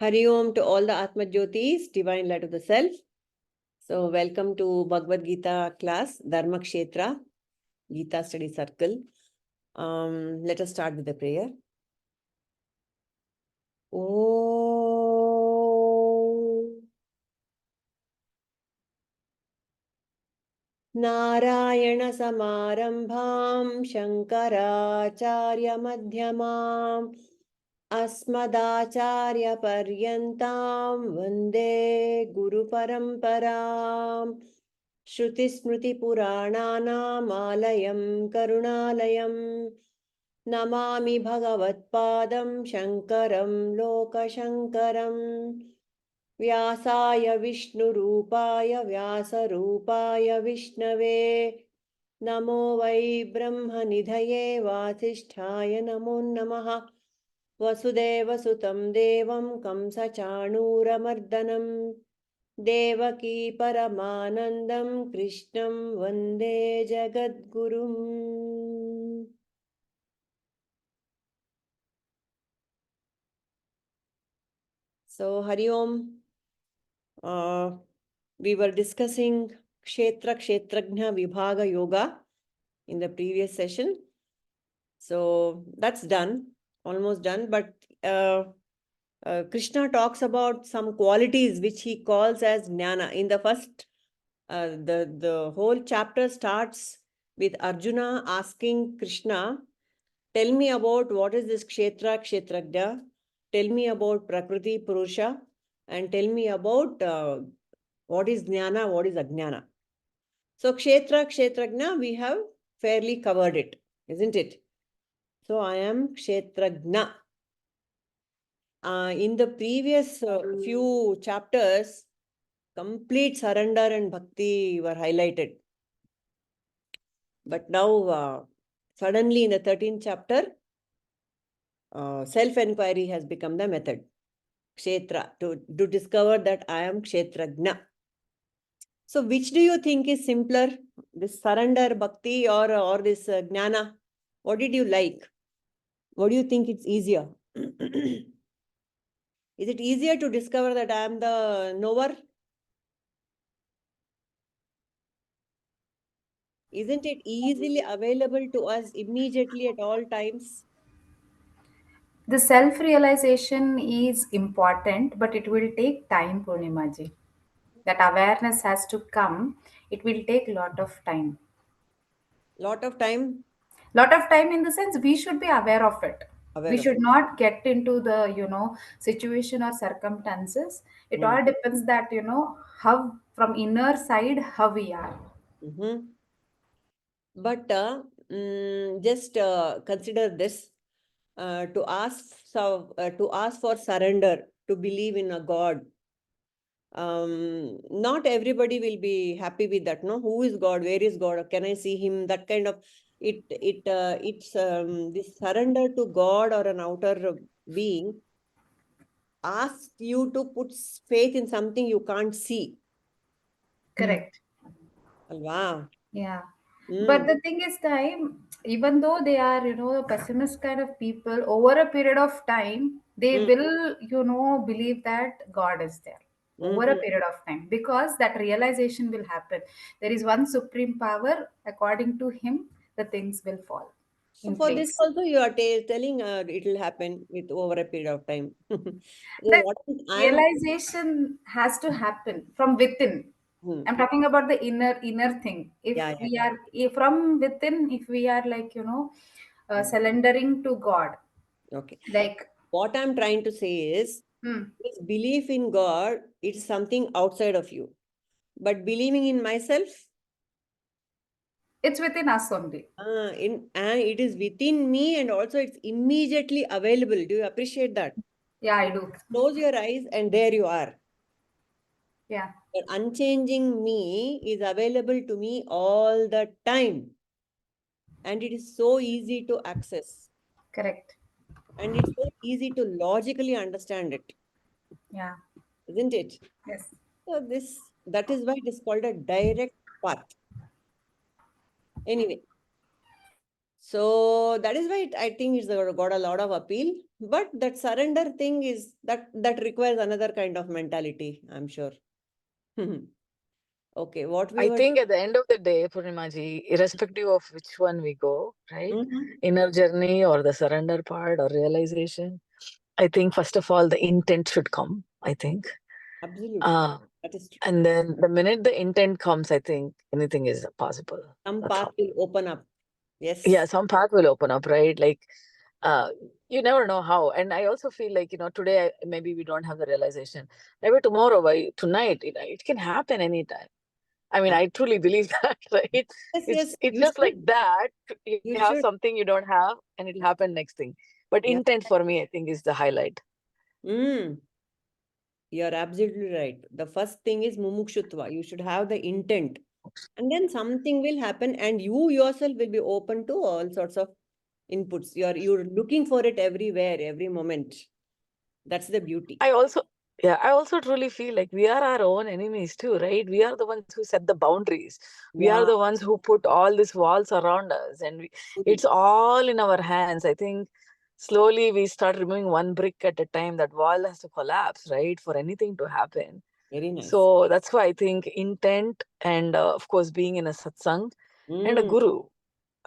Hari Om to all the Atmajyotis, divine light of the self. So, welcome to Bhagavadgita class, Dharmakshetra, Gita study circle. Let us start with the prayer. Om Narayana Samarambham Shankaracharya Madhyamam Asmadacharya Paryantam Vande Guru Paramparam Shruti Smriti Purananam Alayam Karunalayam Namami Bhagavatpadam Shankaram Lokashankaram Vyasaya Vishnurupaya Vyasarupaya Vishnave Namo Vai Brahma Nidhaye Vasisthaya Namo Namaha Vasudeva Sutam Devam Kamsa Chanuramardanam Devaki Paramanandam Krishnam Vande Jagadgurum. So, Hari Om. We were discussing Kshetrajna Vibhaga Yoga in the previous session. So, that's done, almost done. But Krishna talks about some qualities which he calls as jnana. In the first, the whole chapter starts with Arjuna asking Krishna, tell me about what is this Kshetrajna, tell me about Prakriti Purusha, and tell me about what is jnana, what is ajnana. So Kshetrajna, we have fairly covered it, isn't it? So I am Kshetrajna. In the previous few chapters, complete surrender and bhakti were highlighted. But now, suddenly in the 13th chapter, self-enquiry has become the method. Kshetra, to discover that I am Kshetrajna. So which do you think is simpler, this surrender, bhakti, or this jnana? What did you like? What do you think it's easier? Is it easier to discover that I am the knower? Isn't it easily available to us immediately at all times? The self-realization is important, but it will take time, Purnimaji. That awareness has to come. It will take a lot of time. Lot of time Lot of time in the sense we should be aware of it. We aware of should it. not get into the, situation or circumstances. It Mm. all depends that, how from inner side, how we are. Mm-hmm. But just consider this: to ask for surrender, to believe in a God. Not everybody will be happy with that. No, who is God? Where is God? Can I see Him? That kind of it's this surrender to God or an outer being asks you to put faith in something you can't see. Correct. Alva. Yeah. But Mm, the thing is, time, even though they are, pessimist kind of people, over a period of time, they mm, will, believe that God is there over a mhm. period of time because that realization will happen. There is one supreme power, according to him, the things will fall So in for this place. also you are telling it will happen with over a period of time. So That what is I am? realization has to happen from within. Hmm. I'm talking about the inner thing. If Yeah, yeah, we are from within, if we are like yeah. surrendering to God, Okay. like What I'm trying to say is hmm, this belief in God, it's something outside of you. But believing in myself, it's within us only. it is within me and also it's immediately available. Do you appreciate that? Yeah, I do. Close your eyes and there you are. Yeah, The unchanging me is available to me all the time. And it is so easy to access. correct. And it's so easy to logically understand it, Yeah, isn't it? yes. So that is why it is called a direct path. Anyway, So that is why I think it's got a lot of appeal. But that surrender thing is that requires another kind of mentality, I'm sure. Okay, what we I were. think at the end of the day, Purnimaji, irrespective of which one we go, right? Mhm. Inner journey or the surrender part or realization, I think first of all, the intent should come, I think. Absolutely. Uh, That is true. and then the minute the intent comes, I think anything is possible. Some That's path all. will open up. Yes. Yeah, some path will open up, right? Like, you never know how. And I also feel like, today maybe we don't have the realization. Maybe tomorrow, tonight, it can happen anytime. I mean, Ah, I truly believe that, right? yes, It's yes. it's You just like should. that. You You have should. something you don't have, and it'll happen next thing. But Yeah. intent for me, I think, is the highlight. Mm. You're absolutely right. The first thing is mumukshutva. You should have the intent. And then something will happen, and you yourself will be open to all sorts of inputs. You're looking for it everywhere, every moment. That's the beauty. I also, yeah, I also truly feel like we are our own enemies too, right? We are the ones who set the boundaries. We are Yeah. the ones who put all these walls around us, and it's all in our hands. I think slowly we start removing one brick at a time. That wall has to collapse, right, for anything to happen. Very nice. So that's why I think intent and, of course, being in a satsang and a Mm. guru.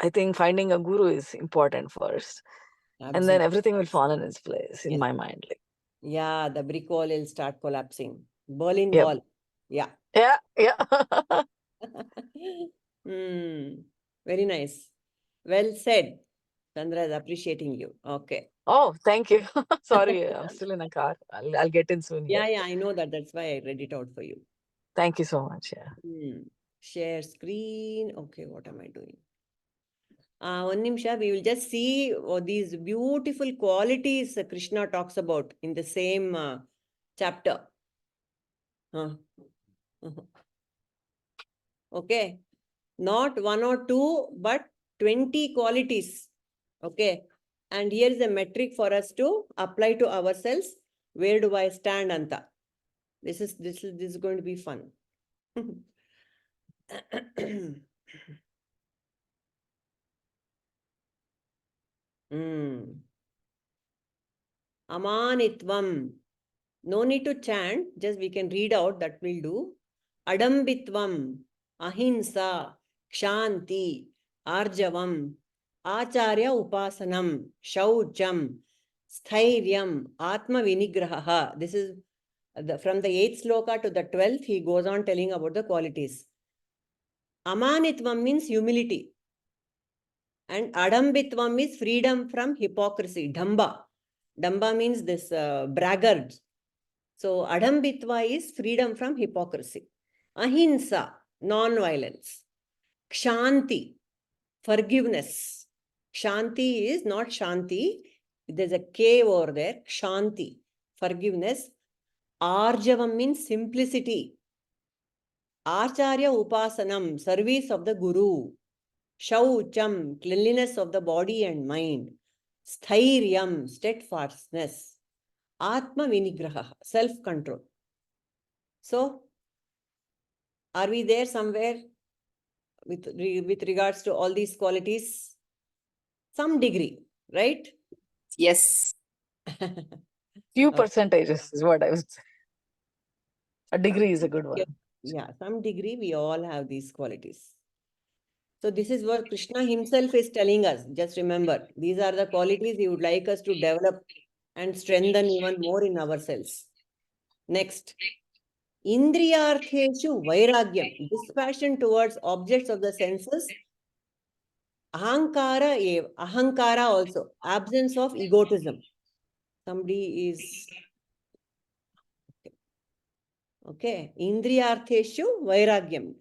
I think finding a guru is important first, and then Absolutely. everything will fall in its place in Yes. my mind. Like, Yeah, the brick wall will start collapsing. Berlin yep. Wall. Yeah. Yeah, yeah. Hmm. Very nice. Well said. Chandra is appreciating you. Okay. Oh, thank you. Sorry, I'm still in a car. I'll get in soon here. Yeah, I know that. That's why I read it out for you. Thank you so much. Yeah. Hmm. Share screen. Okay, what am I doing? One nimsha, we will just see these beautiful qualities Krishna talks about in the same chapter. Huh. Okay. Not one or two, but 20 qualities. Okay. And here is a metric for us to apply to ourselves. Where do I stand, Anta? This is going to be fun. Amanitvam. No need to chant, just we can read out, that will do. Adambitvam, ahimsa, kshanti, arjavam, acharya upasanam, shaucham, sthairyam, atma vinigraha. This is from the 8th sloka to the 12th, he goes on telling about the qualities. Amanitvam means humility. And adambitvam is freedom from hypocrisy, dhamba. Dhamba means this braggart. So adambitva is freedom from hypocrisy. Ahimsa, non-violence. Kshanti, forgiveness. Kshanti is not shanti. There's a K over there. Kshanti, forgiveness. Arjavam means simplicity. Acharya upasanam, service of the guru. Shaucham, cleanliness of the body and mind. Sthairyam, steadfastness. Atma vinigraha, self-control. So, are we there somewhere with regards to all these qualities? Some degree, right? Yes. Few Okay. percentages is what I was saying. A degree is a good Yeah, one. yeah, some degree we all have these qualities. So this is what Krishna himself is telling us. Just remember, these are the qualities he would like us to develop and strengthen even more in ourselves. Next, Indriyartheshu vairagyam, dispassion towards objects of the senses. Ahankara also, absence of egotism. Somebody is, okay, Indriyartheshu vairagyam,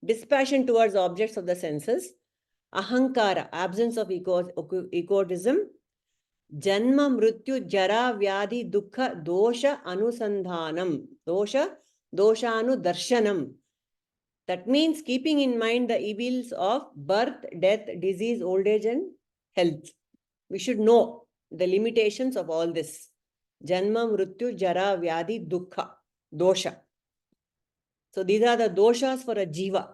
dispassion towards objects of the senses. Ahankara, absence of egotism. Janma, mrityu, jara, vyadhi, dukkha, dosha, anusandhanam. Doshanu darshanam. That means keeping in mind the evils of birth, death, disease, old age, and health. We should know the limitations of all this. Janma, mrityu, jara, vyadhi, dukkha, dosha. So these are the doshas for a jiva.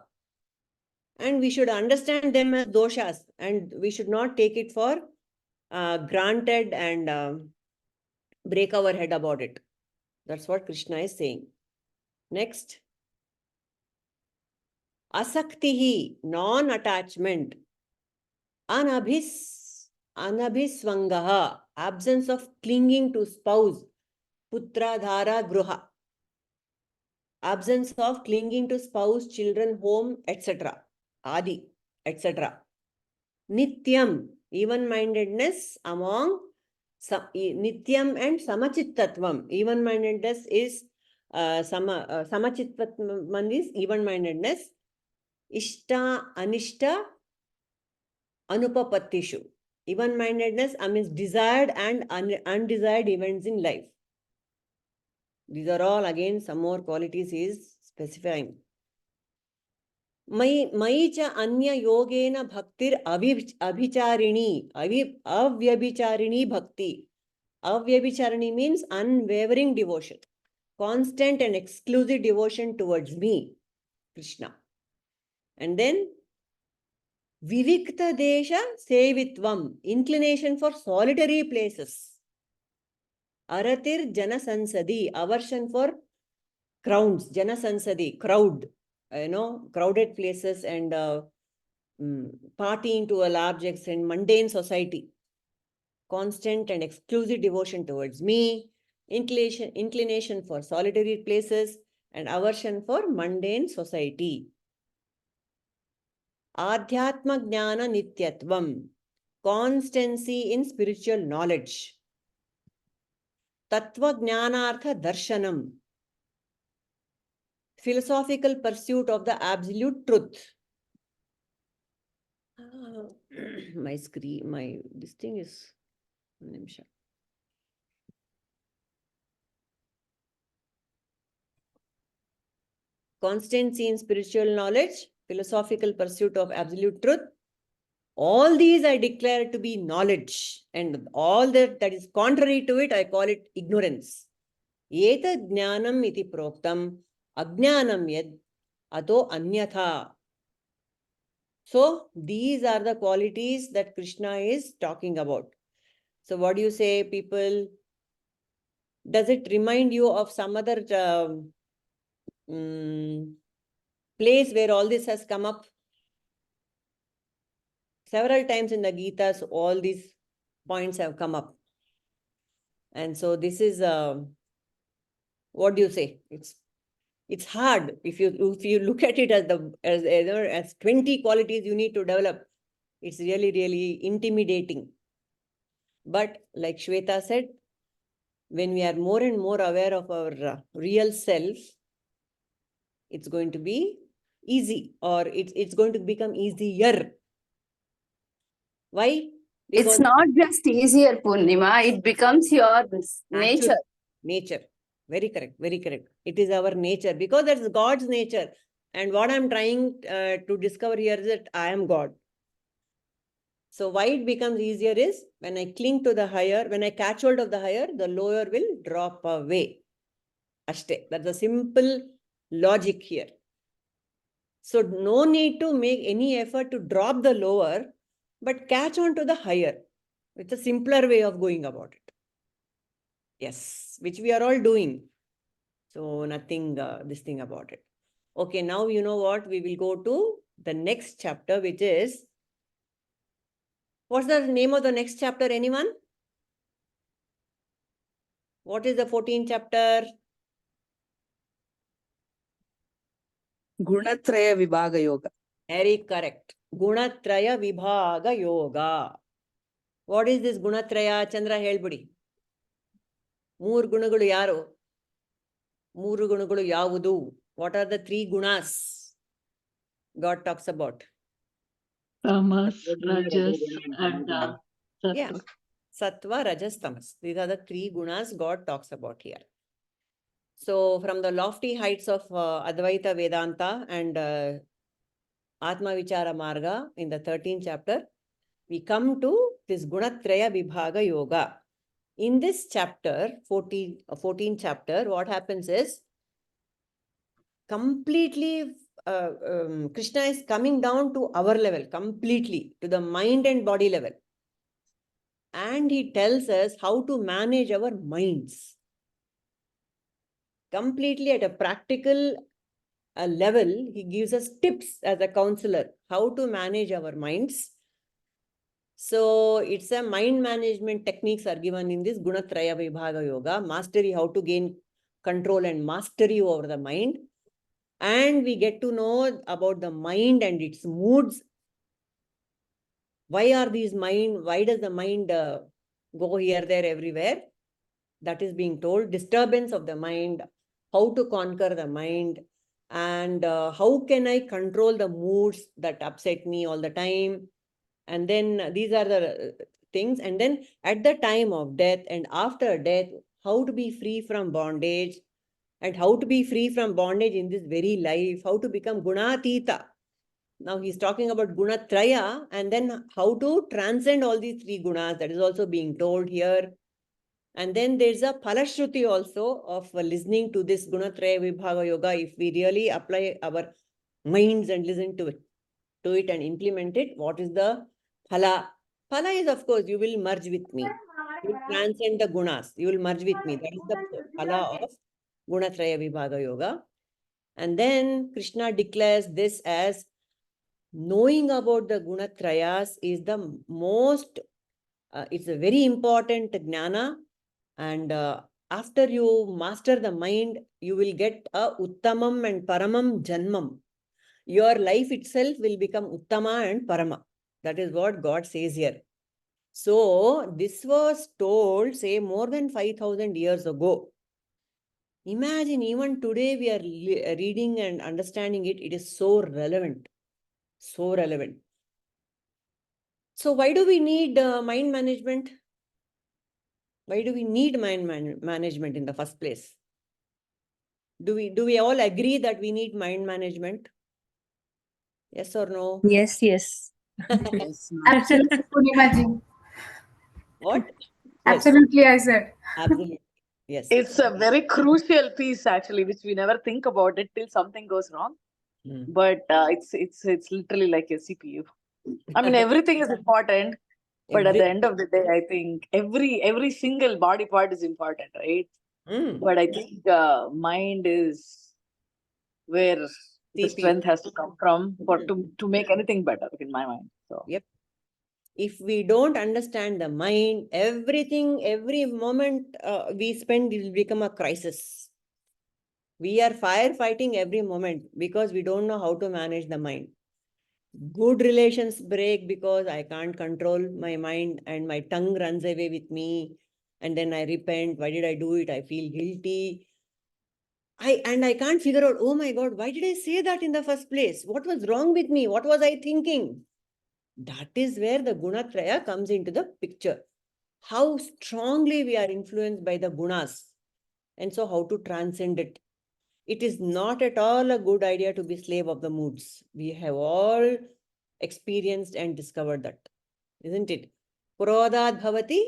And we should understand them as doshas, and we should not take it for granted and break our head about it. That's what Krishna is saying. Next. Asaktihi, non-attachment. Anabhisvangaha, absence of clinging to spouse. Putra dhara gruha. Absence of clinging to spouse, children, home, etc. Adi, etc. Nityam, even-mindedness among Nityam and samachittatvam. Even-mindedness is samachittatvam is even-mindedness. Ishta, anishta, anupapattishu. Even-mindedness means desired and undesired events in life. These are all again some more qualities he is specifying. Mai cha anya yogena bhaktir abhicharini, avyabhicharini bhakti. Avyabhicharini means unwavering devotion, constant and exclusive devotion towards me, Krishna. And then Vivikta desha sevitvam, inclination for solitary places. Aratir jana sansadi, aversion for crowds, jana sansadi, crowd, crowded places and partying to a large extent, mundane society. Constant and exclusive devotion towards me, inclination for solitary places, and aversion for mundane society. Adhyatma jnana nityatvam, constancy in spiritual knowledge. Tattva jnanartha darshanam, philosophical pursuit of the absolute truth. My screen, this thing is. Constancy in spiritual knowledge, philosophical pursuit of absolute truth. All these I declare to be knowledge, and all that is contrary to it, I call it ignorance. Eta jnanam iti proktam, ajnanam yad ato anyatha. So these are the qualities that Krishna is talking about. So what do you say, people? Does it remind you of some other place where all this has come up? Several times in the Gita, so all these points have come up. And so this is, what do you say? It's hard if you look at it as 20 qualities you need to develop. It's really, really intimidating. But like Shweta said, when we are more and more aware of our real self, it's going to be easy, or it's going to become easier. Why? Because it's not just easier, Purnima. It becomes your nature. Nature. Very correct. Very correct. It is our nature, because that's God's nature. And what I'm trying to discover here is that I am God. So why it becomes easier is when I cling to the higher, when I catch hold of the higher, the lower will drop away. Ashte. That's a simple logic here. So no need to make any effort to drop the lower, but catch on to the higher. It's a simpler way of going about it. Yes, which we are all doing. So nothing, this thing about it. Okay, now you know what? We will go to the next chapter, which is, what's the name of the next chapter, anyone? What is the 14th chapter? Traya Vibhaga Yoga. Very correct. Traya Vibhaga Yoga. What is this Traya? Chandra helbudi. Moor gunagalu yaru? Mooru gunagalu yavudu? What are the 3 gunas God talks about? Tamas, Rajas, and Sattva. Yeah. Sattva, Rajas, Tamas. These are the 3 gunas God talks about here. So from the lofty heights of Advaita Vedanta and Atma Vichara Marga in the 13th chapter, we come to this Gunatraya Vibhaga Yoga. In this chapter, 14th chapter, what happens is completely Krishna is coming down to our level completely, to the mind and body level. And he tells us how to manage our minds. Completely at a practical level, he gives us tips as a counselor, how to manage our minds. So it's a mind management techniques are given in this Guna Traya Vibhaga Yoga, mastery, how to gain control and mastery over the mind. And we get to know about the mind and its moods. Why does the mind go here, there, everywhere? That is being told. Disturbance of the mind, how to conquer the mind, and how can I control the moods that upset me all the time. And then these are the things. And then at the time of death and after death, how to be free from bondage, and how to be free from bondage in this very life, how to become gunaateeta. Now he's talking about guna traya, and then how to transcend all these three gunas. That is also being told here. And then there's a phala shruti also of listening to this Guna Traya Vibhaga Yoga. If we really apply our minds and listen to it and implement it, what is the phala? Phala is, of course, you will merge with me. You will transcend the gunas. You will merge with me. That is the phala of Guna Traya Vibhaga Yoga. And then Krishna declares this as knowing about the Guna Trayas is the most, it's a very important jnana. And after you master the mind, you will get a Uttamama-paramam janmam. Your life itself will become Uttama and Parama. That is what God says here. So this was told, say, more than 5,000 years ago. Imagine, even today we are reading and understanding it. It is so relevant. So relevant. So why do we need mind management? Why do we need mind management in the first place? Do we all agree that we need mind management? Yes or no? Yes, yes. Yes, ma'am. Absolutely, Purnimaji. What? Yes, Absolutely, I said. absolutely. Yes. It's a very crucial piece, actually, which we never think about it till something goes wrong. But it's literally like a CPU. I mean, everything is important, but at the end of the day, I think every single body part is important, right? But I think mind is where the CPU. strength has to come from to make anything better, in my mind. So Yep. If we don't understand the mind, everything, every moment we spend will become a crisis. We are firefighting every moment because we don't know how to manage the mind. Good relations break because I can't control my mind and my tongue runs away with me. And then I repent. Why did I do it? I feel guilty. I can't figure out, oh my God, why did I say that in the first place? What was wrong with me? What was I thinking? That is where the Guna Traya comes into the picture. How strongly we are influenced by the gunas. And so how to transcend it. It is not at all a good idea to be slave of the moods. We have all experienced and discovered that, isn't it? Krodhat bhavati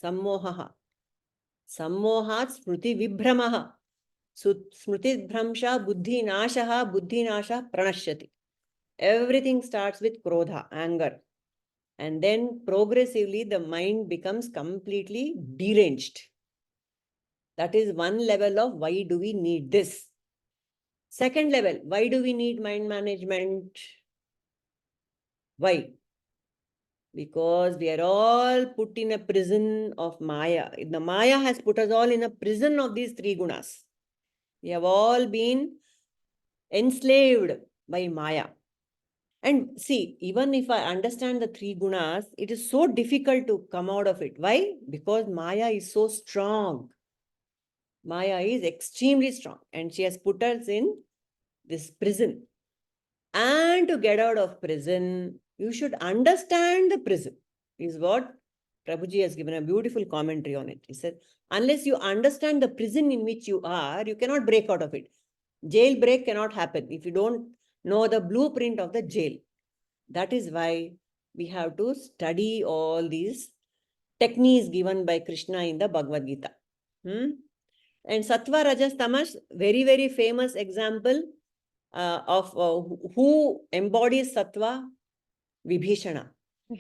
sammohaha. Sammohat smriti vibhramaha. Smriti bhramsha buddhi nashaha, buddhi nasha pranashyati. Everything starts with krodha, anger. And then progressively the mind becomes completely deranged. That is one level of why do we need this. Second level, why do we need mind management? Why? Because we are all put in a prison of Maya. The Maya has put us all in a prison of these three gunas. We have all been enslaved by Maya. And see, even if I understand the three gunas, it is so difficult to come out of it. Why? Because Maya is so strong. Maya is extremely strong and she has put us in this prison. And to get out of prison, you should understand the prison, is what Prabhuji has given a beautiful commentary on it. He said, unless you understand the prison in which you are, you cannot break out of it. Jailbreak cannot happen if you don't know the blueprint of the jail. That is why we have to study all these techniques given by Krishna in the Bhagavad-gita. And Sattva, Rajas, Tamas, very, very famous example. who embodies sattva, Vibhishana,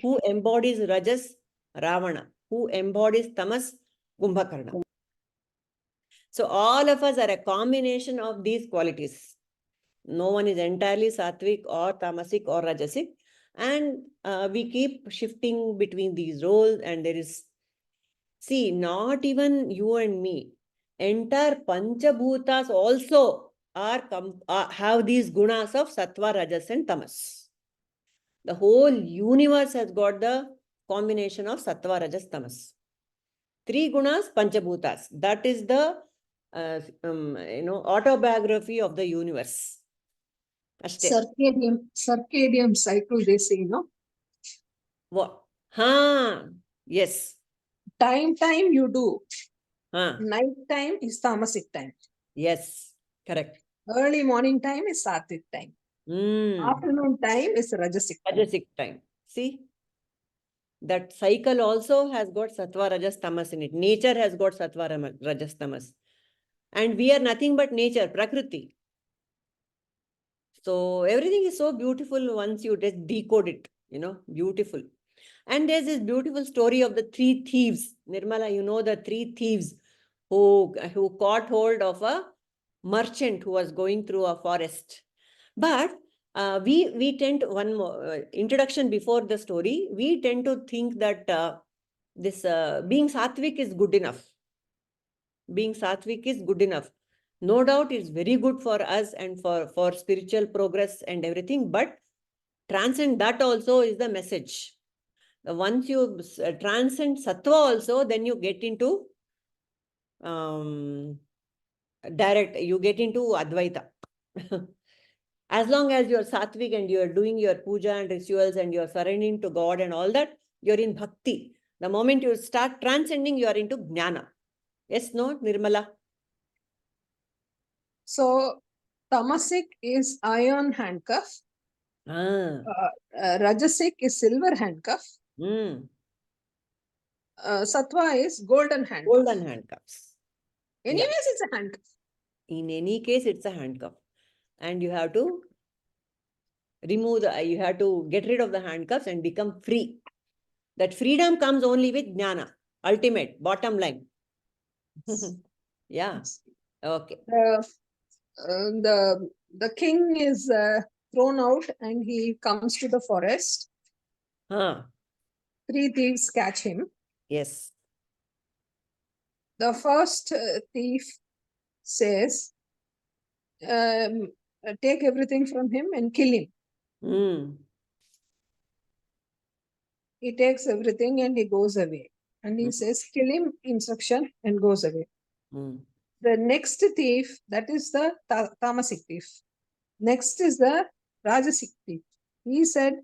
who embodies rajas, Ravana, who embodies tamas, Kumbhakarna. So all of us are a combination of these qualities. No one is entirely sattvic or tamasic or rajasic. And we keep shifting between these roles, and there is, see, not even you and me, entire Panchabhutas also have these gunas of sattva, rajas and tamas. The whole universe has got the combination of sattva, rajas, tamas. 3 gunas, Panchabhutas. That is the autobiography of the universe. Ashte. Circadian cycle, they say, no? What? Ha, yes. Time you do. Ha, Night time is tamasic time. yes, correct. Early morning time is sattvic time. Afternoon time is rajasic time. Rajasic time. See? That cycle also has got sattva, rajas, tamas in it. Nature has got sattva, rajas, tamas. And we are nothing but nature, prakriti. So everything is so beautiful once you just decode it, beautiful. And there's this beautiful story of the 3 thieves. Nirmala, you know the 3 thieves who caught hold of a merchant who was going through a forest. But we tend to, one more introduction before the story, we tend to think that this being sattvic is good enough. Being sattvic is good enough. No doubt it's very good for us and for spiritual progress and everything, but transcend that also is the message. Once you transcend sattva also, then you get into you get into Advaita. As long as you're sattvic and you're doing your puja and rituals and you're surrendering to God and all that, you're in bhakti. The moment you start transcending, you are into jnana. Yes, no, Nirmala? So, tamasic is iron handcuff. Rajasic is silver handcuff. Sattva is golden handcuff. Golden handcuffs. Anyways, it's a handcuff. In any case, it's a handcuff. And you have to you have to get rid of the handcuffs and become free. That freedom comes only with jnana, ultimate, bottom line. Yeah. Okay. The king is thrown out and he comes to the forest. 3 thieves catch him. Yes. The first thief says, take everything from him and kill him. He takes everything and he goes away. And he says, kill him, instruction, and goes away. The next thief, that is the tamasic thief. Next is the rajasic thief. He said,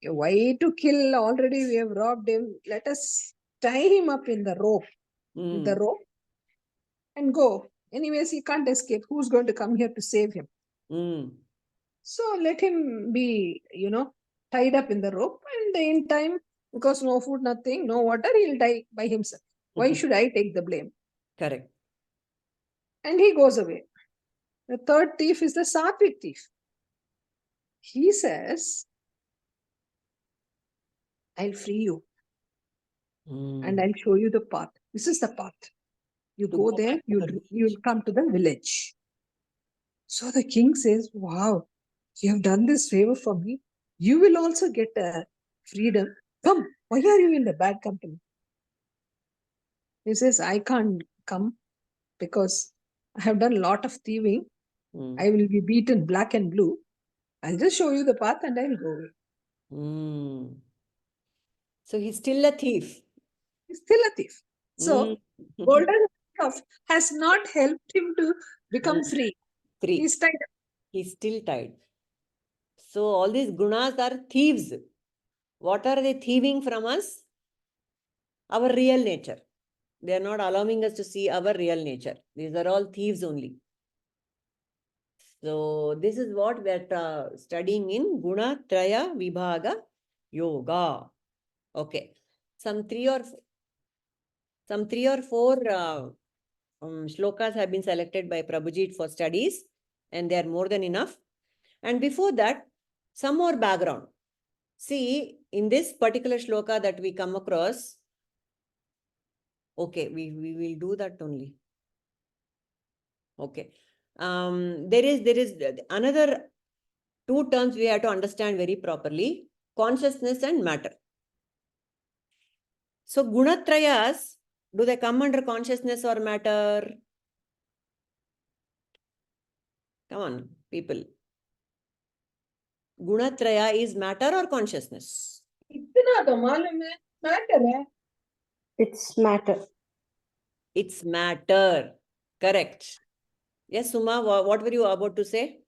why to kill? Already we have robbed him. Let us tie him up in the rope. And go. Anyways, he can't escape. Who's going to come here to save him? So let him be, tied up in the rope, and in time, because no food, nothing, no water, he'll die by himself. Why should I take the blame? Correct. And he goes away. The third thief is the sattvic thief. He says, I'll free you. And I'll show you the path. This is the path. You go there, you'll come to the village. So the king says, wow, you have done this favor for me. You will also get freedom. Come, why are you in the bad company? He says, I can't come because I have done a lot of thieving. I will be beaten black and blue. I'll just show you the path and I'll go away. So he's still a thief. He's still a thief. So golden cuff has not helped him to become free. He's tied up. He's still tied. So all these gunas are thieves. What are they thieving from us? Our real nature. They are not allowing us to see our real nature. These are all thieves only. So this is what we are studying in Guna, Traya, Vibhaga, Yoga. Okay. Some three or four shlokas have been selected by Prabhuji for studies, and they are more than enough. And before that, some more background. See, in this particular shloka that we come across, okay, we will do that only. Okay. There is another two terms we have to understand very properly: consciousness and matter. So gunatrayas, do they come under consciousness or matter? Come on, people. Gunatraya is matter or consciousness? Matter. It's matter. It's matter. Correct. Yes, Suma, what were you about to say?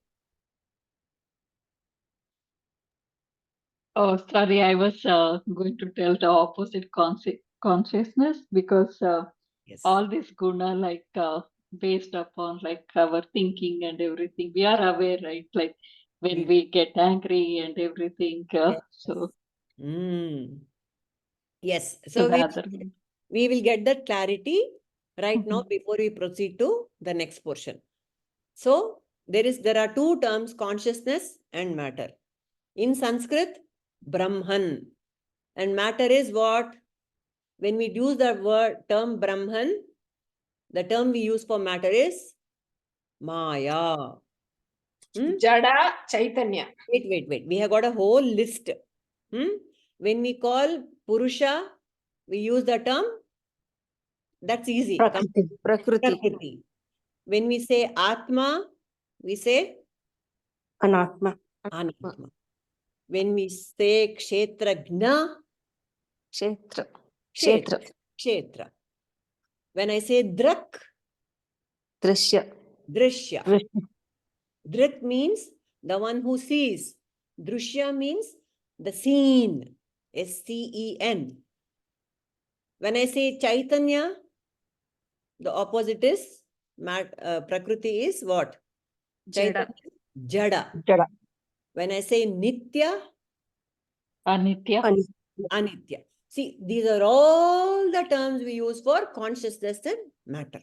Oh, sorry, I was going to tell the opposite consciousness, because Yes. all this guna, like based upon like our thinking and everything, we are aware, right? Like when we get angry and everything. Yes. So Yes. so So the other way. we will get that clarity right now Mhm. before we proceed to the next portion. So there are two terms, consciousness and matter. In Sanskrit, Brahman. And matter is what? When we use the term Brahman, the term we use for matter is Maya. Jada Chaitanya. Wait. We have got a whole list. When we call Purusha, we use the term, that's easy. Prakriti. Prakriti. When we say Atma, we say Anatma. Anatma. When we say Kshetrajna, Kshetra. Kshetra. When I say Drak, Drishya. Drishya. Drishya. Drak means the one who sees. Drishya means the seen. S-C-E-N. When I say Chaitanya, the opposite is Prakriti is what? Jada. Jada. When I say Nitya, Anitya. Anitya. See, these are all the terms we use for consciousness and matter.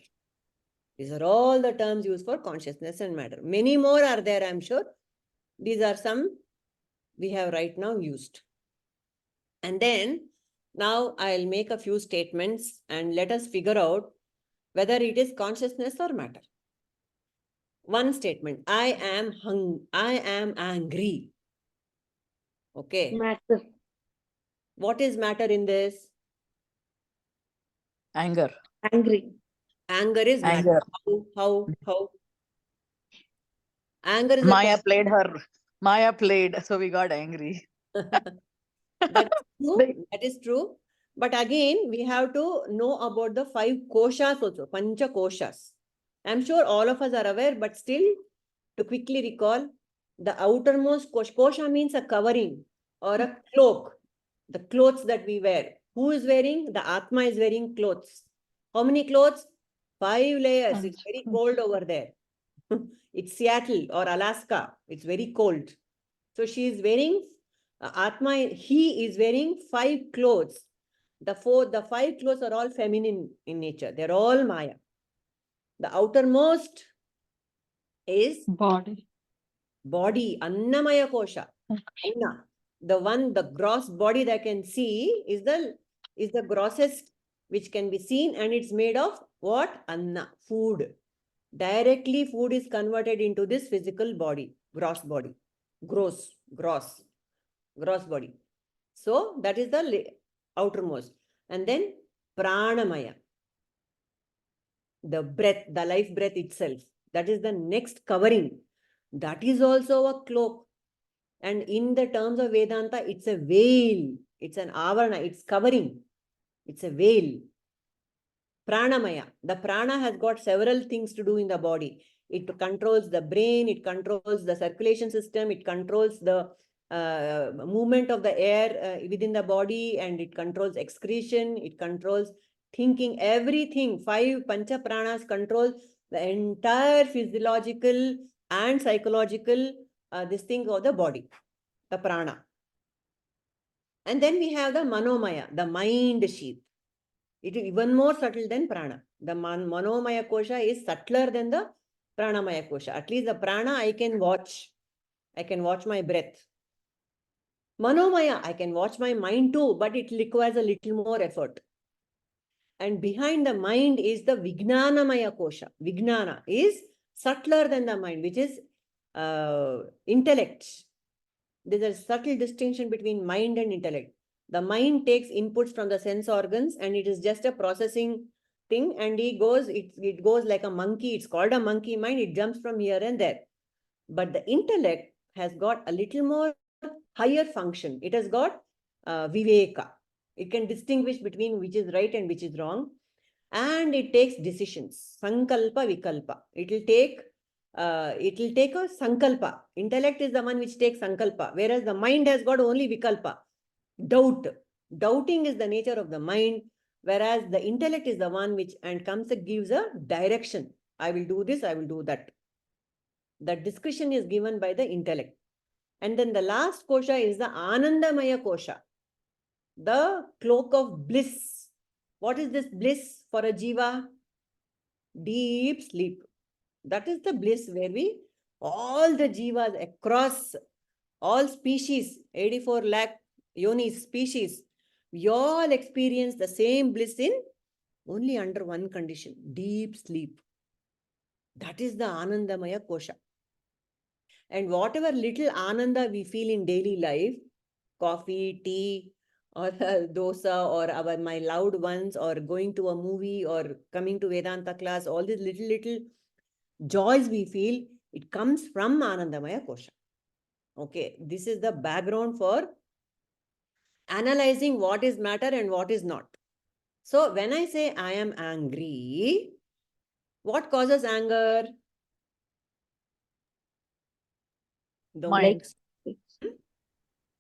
These are all the terms used for consciousness and matter. Many more are there, I'm sure. These are some we have right now used. And then, now I'll make a few statements and let us figure out whether it is consciousness or matter. One statement: I am angry. Okay. Matter. What is matter in this? Anger. Angry. Anger is matter. Anger. How? Anger is Maya played, so we got angry. That's true. That is true. But again, we have to know about the 5 koshas also, pancha koshas. I'm sure all of us are aware, but still, to quickly recall, the outermost kosha means a covering or a cloak, the clothes that we wear. Who is wearing? The Atma is wearing clothes. How many clothes? 5 layers. It's very cold over there. It's Seattle or Alaska. It's very cold. So she is wearing, Atma, he is wearing 5 clothes. The 5 clothes are all feminine in nature. They're all Maya. The outermost is Body. Annamaya kosha. Anna. The gross body that I can see is the grossest which can be seen, and it's made of what? Anna, food. Directly food is converted into this physical body, gross body. Gross body. So that is the outermost. And then pranamaya, the breath, the life breath itself. That is the next covering. That is also a cloak. And in the terms of Vedanta, it's a veil. It's an avarana. It's covering. It's a veil. Pranamaya. The prana has got several things to do in the body. It controls the brain. It controls the circulation system. It controls the movement of the air within the body, and it controls excretion. It controls thinking, everything. 5 pancha pranas control the entire physiological and psychological this thing of the body, the prana. And then we have the manomaya, the mind sheath. It is even more subtle than prana. The manomaya kosha is subtler than the pranamaya kosha. At least the prana I can watch. I can watch my breath. Manomaya, I can watch my mind too, but it requires a little more effort. And behind the mind is the Vijnanamaya kosha. Vijnana is subtler than the mind, which is intellect. There's a subtle distinction between mind and intellect. The mind takes inputs from the sense organs and it is just a processing thing, and it goes like a monkey. It's called a monkey mind. It jumps from here and there. But the intellect has got a little more higher function. It has got viveka. It can distinguish between which is right and which is wrong. And it takes decisions. Sankalpa, vikalpa. It will take a sankalpa. Intellect is the one which takes sankalpa, whereas the mind has got only vikalpa. Doubt. Doubting is the nature of the mind, whereas the intellect is the one which gives a direction. I will do this, I will do that. The discretion is given by the intellect. And then the last kosha is the Anandamaya kosha, the cloak of bliss. What is this bliss for a jiva? Deep sleep. That is the bliss where all the jivas across all species, 84 lakh yonis species, we all experience the same bliss in only under one condition, deep sleep. That is the Anandamaya kosha. And whatever little ananda we feel in daily life, coffee, tea, or dosa, or my loved ones, or going to a movie, or coming to Vedanta class, all these little joys we feel, it comes from Anandamaya kosha. Okay, this is the background for analyzing what is matter and what is not. So when I say I am angry, what causes anger? The Mind.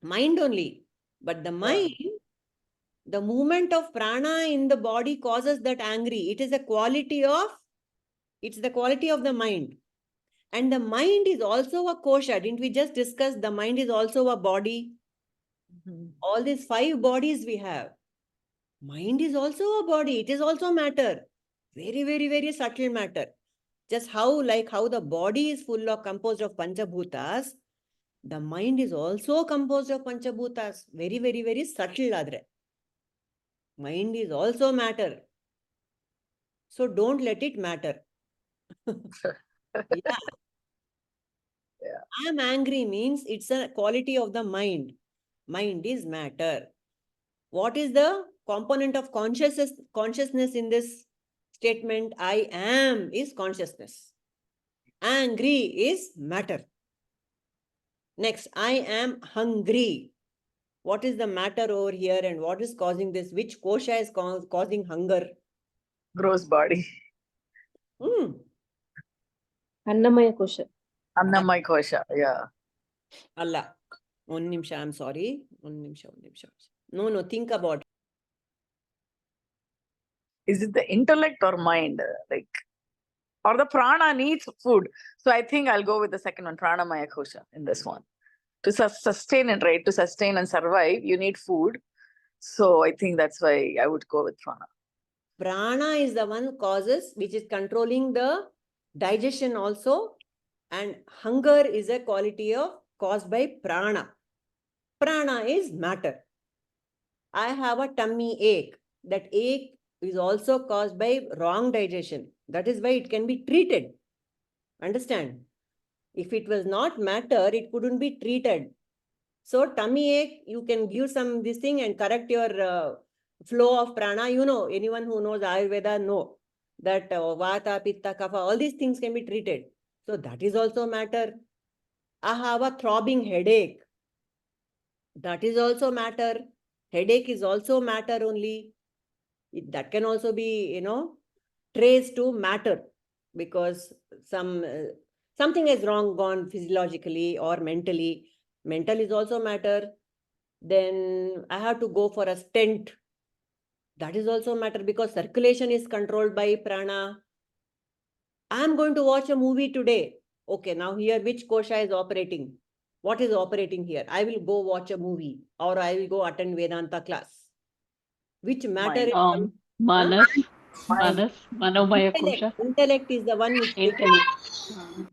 mind only. But the mind, the movement of prana in the body causes that angry. It is the quality of the mind. And the mind is also a kosha. Didn't we just discuss the mind is also a body? All these 5 bodies we have. Mind is also a body. It is also matter. Very, very, very subtle matter. Just how the body is composed of panchabhutas, the mind is also composed of panchabhutas. Very, very, very subtle adre. Mind is also matter. So don't let it matter. Yeah. I am angry means it's a quality of the mind. Mind is matter. What is the component of consciousness in this statement? I am is consciousness. Angry is matter. Next, I am hungry. What is the matter over here and what is causing this? Which kosha is causing hunger? Gross body. Annamaya kosha. Annamaya kosha, yeah. Allah. One nimsha, I'm sorry. One nimsha. No, think about it. Is it the intellect or mind? Or the prana needs food? So I think I'll go with the second one, pranamaya kosha, in this one. To sustain it, right? To sustain and survive, you need food. So I think that's why I would go with prana. Prana is the one causes which is controlling the digestion also, and hunger is a quality caused by prana. Prana is matter. I have a tummy ache. That ache is also caused by wrong digestion. That is why it can be treated. Understand? If it was not matter, it couldn't be treated. So tummy ache, you can give some this thing and correct your flow of prana. You know, anyone who knows Ayurveda know that vata, pitta, kapha, all these things can be treated. So that is also matter. I have a throbbing headache. That is also matter. Headache is also matter only. That can also be, traced to matter, because something is gone physiologically or mentally. Mental is also matter. Then I have to go for a stent. That is also matter, because circulation is controlled by prana. I am going to watch a movie today. Okay, now here which kosha is operating? What is operating here? I will go watch a movie, or I will go attend Vedanta class. Which matter? Manas, manomaya kosha. Intellect is the one which takes. Intellect.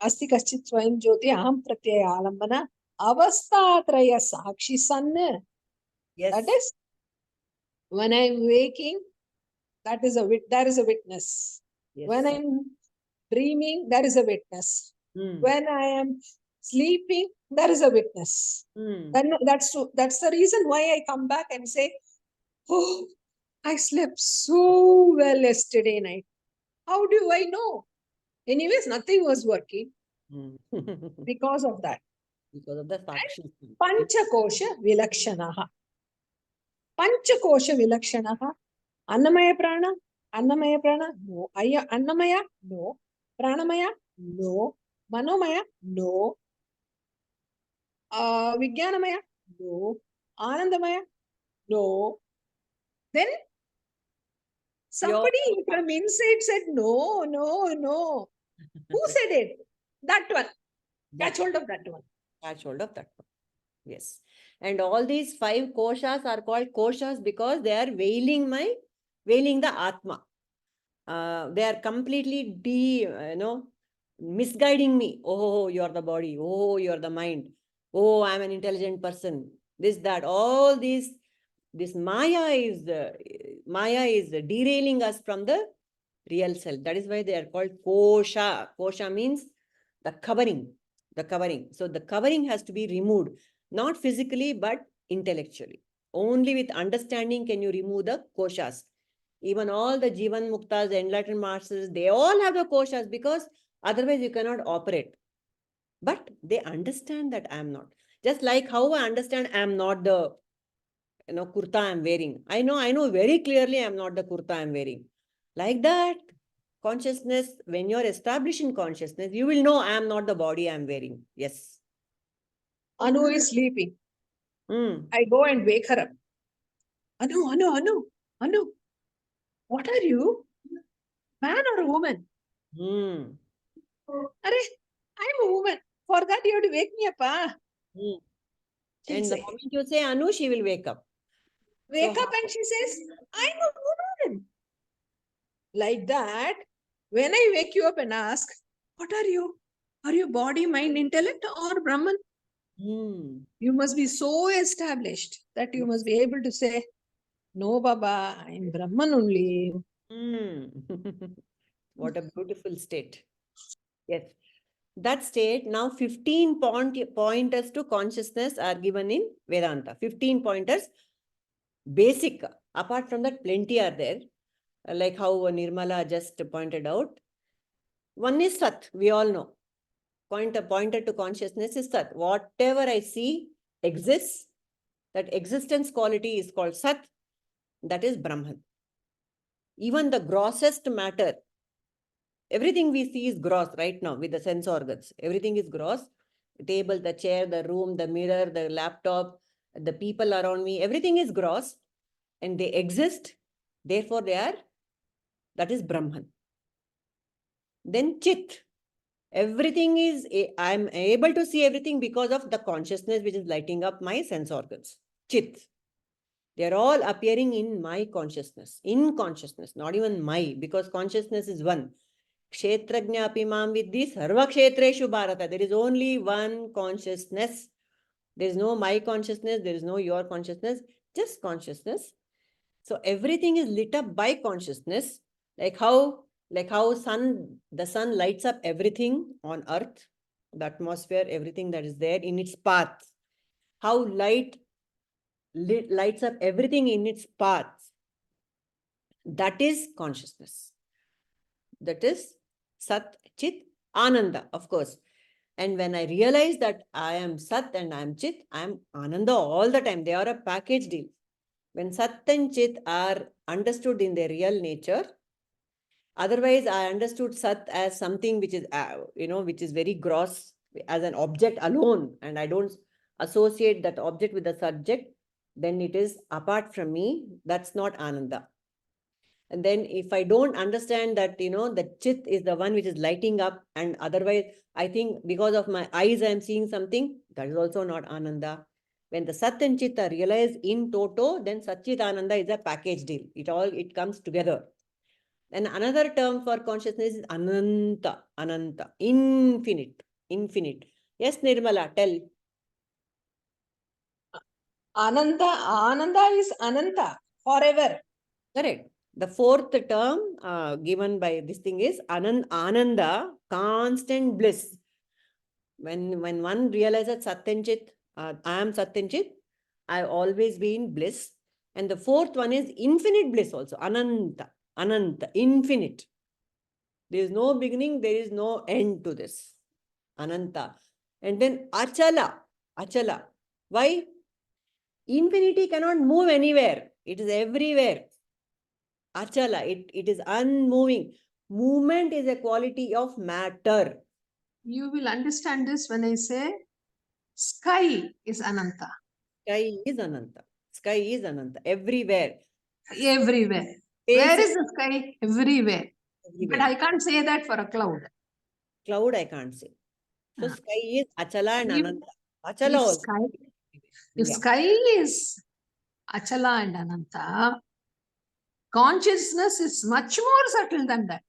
asti kaschit swayam jyoti aham pratyaya alambana avasthatraya sakshi sanna. Yes. That is, when I'm waking, that is there is a witness. Yes. When I'm dreaming, there is a witness. When I am sleeping, there is a witness. Then that's the reason why I come back and say, oh, I slept so well yesterday night. How do I know? Anyways, nothing was working because of that. Because of the sakshi. Panchakosha vilakshanaha. Panchakosha vilakshanaha. Annamaya prana. Annamaya prana. No. Annamaya. No. Pranamaya. No. Manomaya. No. Vijnanamaya. No. Anandamaya. No. Then somebody from inside said, no, no, no. Who said it? That one. Catch hold of that one. Catch hold of that one. Yes. And all these 5 koshas are called koshas because they are veiling the Atma. They are completely misguiding me. Oh, you are the body. Oh, you are the mind. Oh, I am an intelligent person. This, that, all these, this Maya is derailing us from the real self. That is why they are called kosha. Kosha means the covering. The covering. So the covering has to be removed, not physically, but intellectually. Only with understanding can you remove the koshas. Even all the Jivan Muktas, the enlightened masters, they all have the koshas because otherwise you cannot operate. But they understand that I am not. Just like how I understand I am not the kurta I am wearing. I know very clearly I am not the kurta I am wearing. Like that, consciousness, when you are established in consciousness, you will know I am not the body I am wearing. Yes. Anu is sleeping. I go and wake her up. Anu, what are you? Man or a woman? Arey, I'm a woman. For that you have to wake me up. And the moment you say Anu, she will wake up. Wake up and she says, I'm a woman. Like that, when I wake you up and ask, what are you? Are you body, mind, intellect or Brahman? You must be so established that you must be able to say, no, Baba, I'm Brahman only. What a beautiful state. Yes. That state, now 15 pointers to consciousness are given in Vedanta. 15 pointers, basic. Apart from that, plenty are there. Like how Nirmala just pointed out. One is Sat, we all know. Pointer to consciousness is Sat. Whatever I see exists. That existence quality is called Sat. That is Brahman. Even the grossest matter, everything we see is gross right now with the sense organs. Everything is gross. The table, the chair, the room, the mirror, the laptop, the people around me, everything is gross and they exist. Therefore, that is Brahman. Then Chit. Everything is, I'm able to see everything because of the consciousness which is lighting up my sense organs. Chit. They are all appearing in my consciousness. In consciousness, not even my, because consciousness is one. Kshetrajna apimam viddhi sarva-kshetreshu bharata. There is only one consciousness. There is no my consciousness. There is no your consciousness. Just consciousness. So everything is lit up by consciousness. Like how the sun lights up everything on earth, the atmosphere, everything that is there in its path. How light lights up everything in its path. That is consciousness. That is Sat, Chit, Ananda, of course. And when I realize that I am Sat and I am Chit, I am Ananda all the time. They are a package deal. When Sat and Chit are understood in their real nature, otherwise I understood Sat as something which is, which is very gross, as an object alone, and I don't associate that object with the subject, then it is apart from me. That's not Ananda. And then if I don't understand that, the Chit is the one which is lighting up, and otherwise I think because of my eyes I am seeing something, that is also not Ananda. When the Sat and Chit are realized in toto, then Satchit Ananda is a package deal. It comes together. And another term for consciousness is ananta, ananta, infinite, infinite. Yes, Nirmala, tell. Ananta, Ananda is Ananta, forever. Correct. The fourth term given by this thing is ananda, constant bliss. When one realizes Satyanchit, I am Satyanchit, I've always been bliss. And the fourth one is infinite bliss also. Ananta, ananta, infinite. There is no beginning, there is no end to this. Ananta. And then achala, achala. Why? Infinity cannot move anywhere. It is everywhere. Achala, it is unmoving. Movement is a quality of matter. You will understand this when I say sky is Ananta. Sky is Ananta. Sky is Ananta. Everywhere. Everywhere. Where is the sky? Everywhere. But I can't say that for a cloud. Cloud I can't say. So sky is Achala and If- Ananta. Achala also. If Yeah. sky is Achala and Ananta, consciousness is much more subtle than that.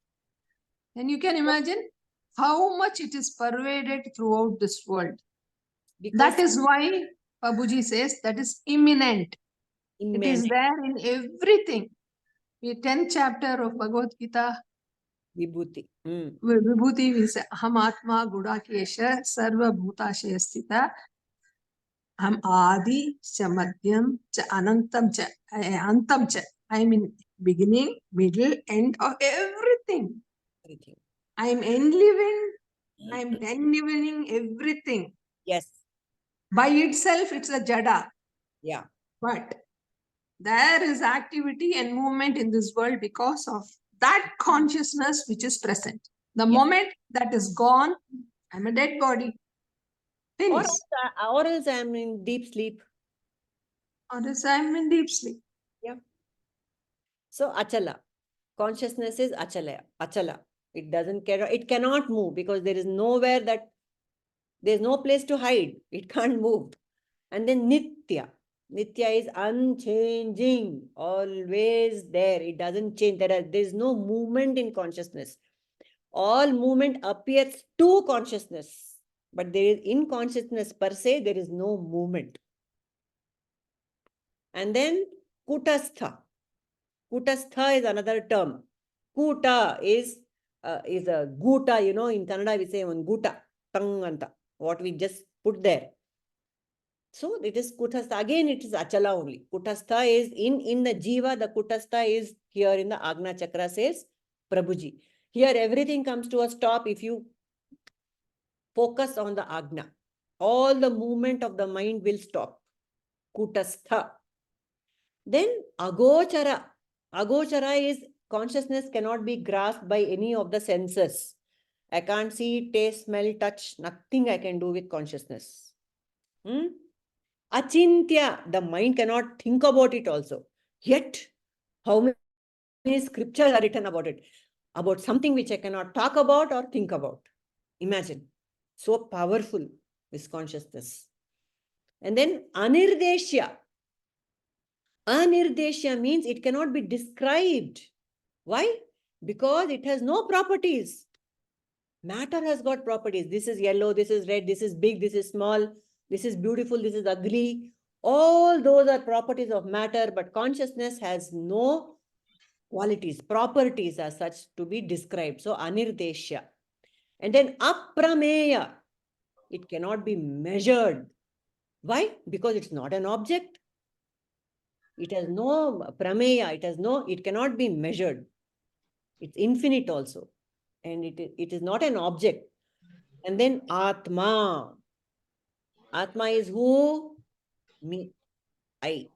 And you can imagine how much it is pervaded throughout this world. Because That is why Prabhuji says that is imminent. It is immense. there in everything. The 10th chapter of Bhagavadgita, Vibhuti. Vibhuti, we say, ahaṁ atma gunaateeta sarva-bhutashaya sthita, ahaṁ adi cha madhyam cha anantam cha antam cha. I am in beginning, middle, end of everything. Everything. I am enlivening. I am enlivening everything. Yes. By itself, it's a jada. Yeah. But there is activity and movement in this world because of that consciousness which is present. The moment that is gone, I'm a dead body. Or Finish. else I am in deep sleep. Or else I'm in deep sleep. Yeah. So Achala. Consciousness is Achala. Achala. It doesn't care. It cannot move because there is nowhere that there's no place to hide. It can't move. And then Nitya. Nitya is unchanging, always there. It doesn't change. There is no movement in consciousness. All movement appears to consciousness. But there is in consciousness per se, there is no movement. And then Kutastha. Kutastha is another term. Kuta is a guta, in Kannada we say one guta, tanganta, what we just put there. So it is Kutastha. Again, it is Achala only. Kutastha is in the Jiva, the Kutastha is here in the Agna Chakra, says Prabhuji. Here everything comes to a stop if you focus on the Agna. All the movement of the mind will stop. Kutastha. Then Agochara. Agochara is consciousness cannot be grasped by any of the senses. I can't see, taste, smell, touch. Nothing I can do with consciousness. Achintya, the mind cannot think about it also. Yet, how many scriptures are written about it? About something which I cannot talk about or think about. Imagine. So powerful, this consciousness. And then Anirdeshya. Anirdeshya means it cannot be described. Why? Because it has no properties. Matter has got properties. This is yellow, this is red, this is big, this is small, this is beautiful, this is ugly. All those are properties of matter, but consciousness has no qualities, properties as such to be described. So, anirdeshya. And then aprameya. It cannot be measured. Why? Because it's not an object. It has no prameya. It cannot be measured. It's infinite also. And it is not an object. And then Atma. Atma is who? Me. I.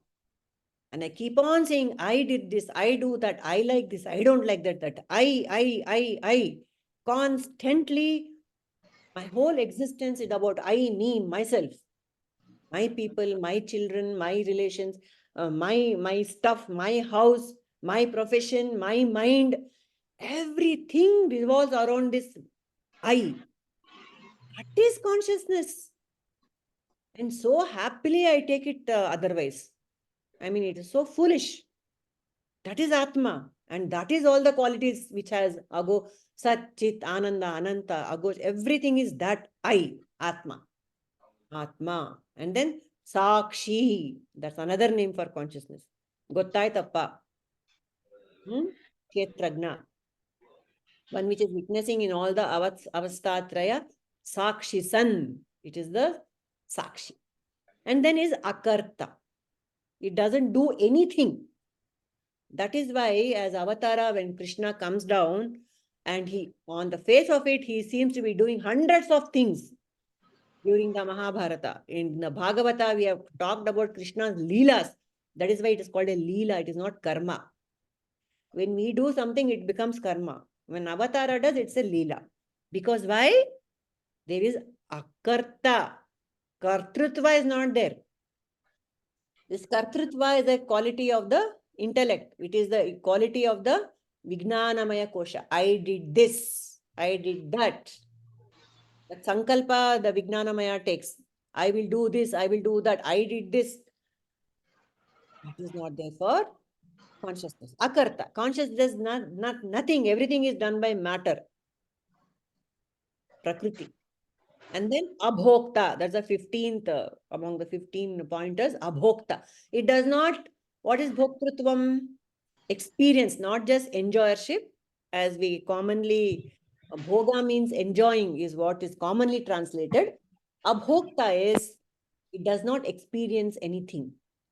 And I keep on saying, I did this, I do that, I like this, I don't like that I. Constantly, my whole existence is about I, me, myself. My people, my children, my relations, my stuff, my house, my profession, my mind. Everything revolves around this I. That is consciousness. And so happily I take it otherwise. I mean, it is so foolish. That is Atma. And that is all the qualities which has Ago, Sat, Chit, Ananda, Ananta, Ago. Everything is that I, Atma. Atma. And then Sakshi. That's another name for consciousness. Gottaitappa. Kshetrajna. One which is witnessing in all the avastha traya. Sakshi San. It is the Sakshi. And then is Akarta. It doesn't do anything. That is why, as Avatara, when Krishna comes down, and he, on the face of it, he seems to be doing hundreds of things during the Mahabharata. In the Bhagavata, we have talked about Krishna's leelas. That is why it is called a leela. It is not karma. When we do something, it becomes karma. When Avatara does, it's a leela. Because why? There is akarta. Kartrutva is not there. This kartrutva is a quality of the intellect. It is the quality of the vijnanamaya kosha. I did this. I did that. That sankalpa the vijnanamaya takes. I will do this. I will do that. I did this. That is not there for consciousness. Akarta. Consciousness does nothing. Everything is done by matter. Prakriti. And then abhokta. That's the 15th among the 15 pointers. Abhokta. It does not. What is bhoktrutvam? Experience, not just enjoyership, as we commonly, bhoga means enjoying, is what is commonly translated. Abhokta is, it does not experience anything.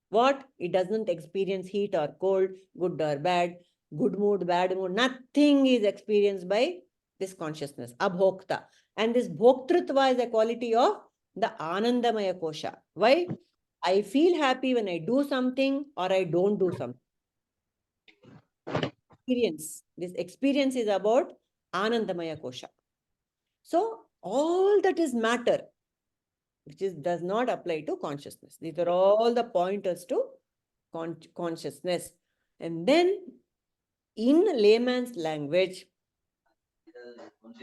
What? It doesn't experience heat or cold, good or bad, good mood, bad mood. Nothing is experienced by this consciousness, abhokta. And this bhoktrutva is a quality of the anandamaya kosha. Why? I feel happy when I do something or I don't do something. Experience. This experience is about Anandamaya Kosha. So all that is matter, which is does not apply to consciousness. These are all the pointers to consciousness. And then in layman's language,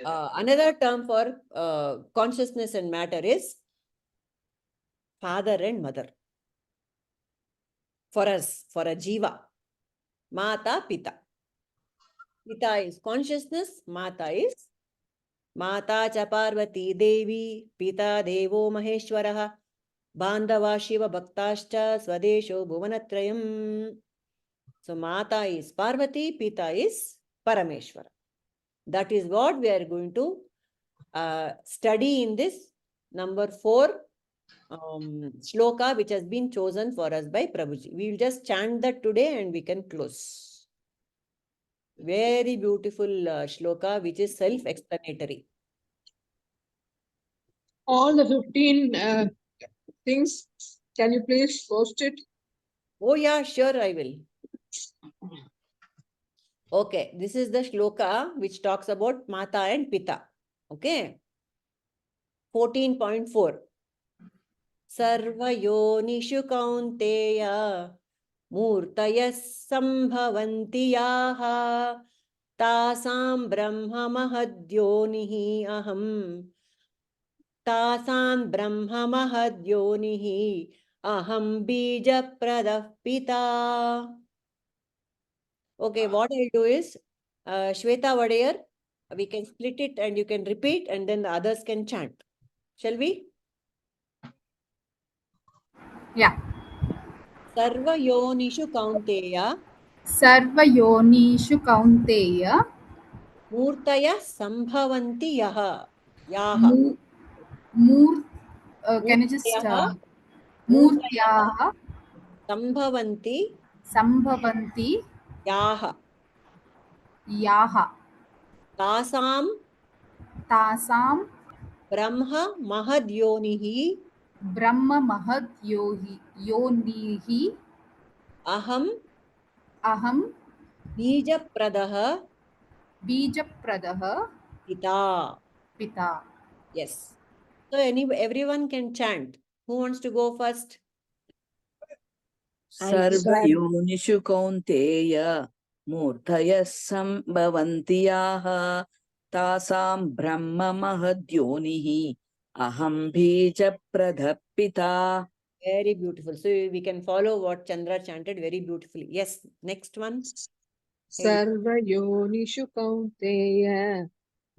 another term for consciousness and matter is father and mother. For us, for a jiva, mata, pitā. Pitā is consciousness, mata is Mata cha Parvati Devi, Pita Devo Maheshwaraha, Bandhava Shiva Bhaktascha, Swadesho Bhuvanatrayam. So Mata is Parvati, Pita is Parameshwara. That is what we are going to study in this number 4 shloka, which has been chosen for us by Prabhuji. We will just chant that today and we can close. Very beautiful shloka, which is self-explanatory. All the 15 things, can you please post it? Oh yeah, sure, I will. Okay, this is the shloka which talks about Mata and Pita. Okay. 14.4. Sarva-yoniṣhu kaunteya mūrtayaḥ sambhavanti yaha tāsāṁ brahma mahad yonir ahaṁ tāsāṁ brahma mahad yonir ahaṁ bīja-pradaḥ pitā. Okay, what I'll do is, Shweta Vadeyar, we can split it and you can repeat and then the others can chant. Shall we? Yeah. Sarva-yoniṣhu kaunteya Sarva-yoniṣhu kaunteya mūrtayaḥ sambhavanti yaha. Can you just Mūrtayaḥ mūrtayaḥ sambhavanti yaha yaha tāsāṁ tāsāṁ brahma mahad yonir brahma mahad yonihi ahaṁ ahaṁ bīja-pradaḥ bīja-pradaḥ pitā. Yes. So everyone can chant. Who wants to go first? sarva-yoniṣhu kaunteya mūrtayaḥ sambhavanti yaha tāsāṁ brahma mahad yonihi ahaṁ bīja-pradaḥ pitā. Very beautiful. So we can follow what Chandra chanted very beautifully. Yes, next one. sarva-yoniṣhu kaunteya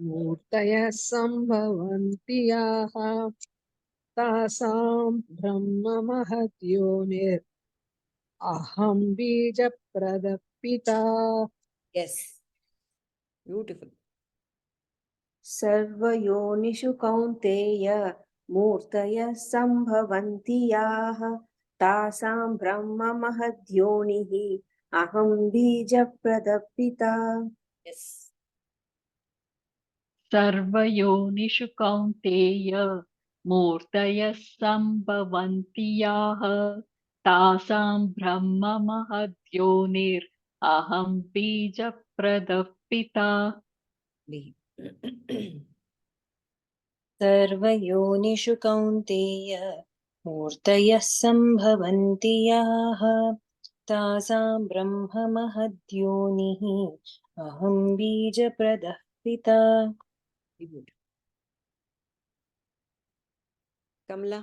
mūrtayaḥ sambhavanti ahaṁ tāsāṁ brahma mahad yonir ahaṁ bīja-pradaḥ pitā. Yes. Beautiful. सर्वयोनिषु कौन्तेय मूर्तयः सम्भवन्ति याः तासां ब्रह्म महद्योनिः अहं बीजप्रदः पिता. Yes. सर्वयोनिषु कौन्तेय मूर्तयः सम्भवन्ति याः तासां ब्रह्म महद्योनिर् अहं बीजप्रदः पिता. सर्वयोनिषु कौन्तेय मूर्तयः सम्भवन्ति याः तासां ब्रह्म महद्योनिः अहं बीजप्रदः पिता. Kamla.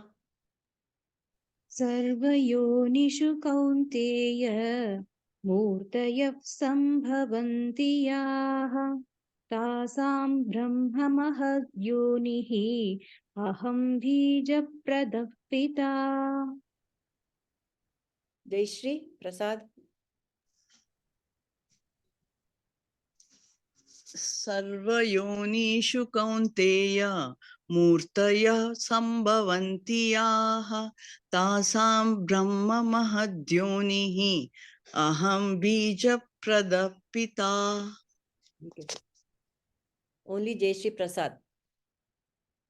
सर्वयोनिषु कौन्तेय मूर्तयः सम्भवन्ति याः तासां ब्रह्म महद्योनिः अहं बीजप्रदः पिता. Jayashree Prasad. सर्वयोनिषु कौन्तेय मूर्तयः सम्भवन्ति याः तासां ब्रह्म महद्योनिः अहं बीजप्रदः पिता. Only Jayashree Prasad.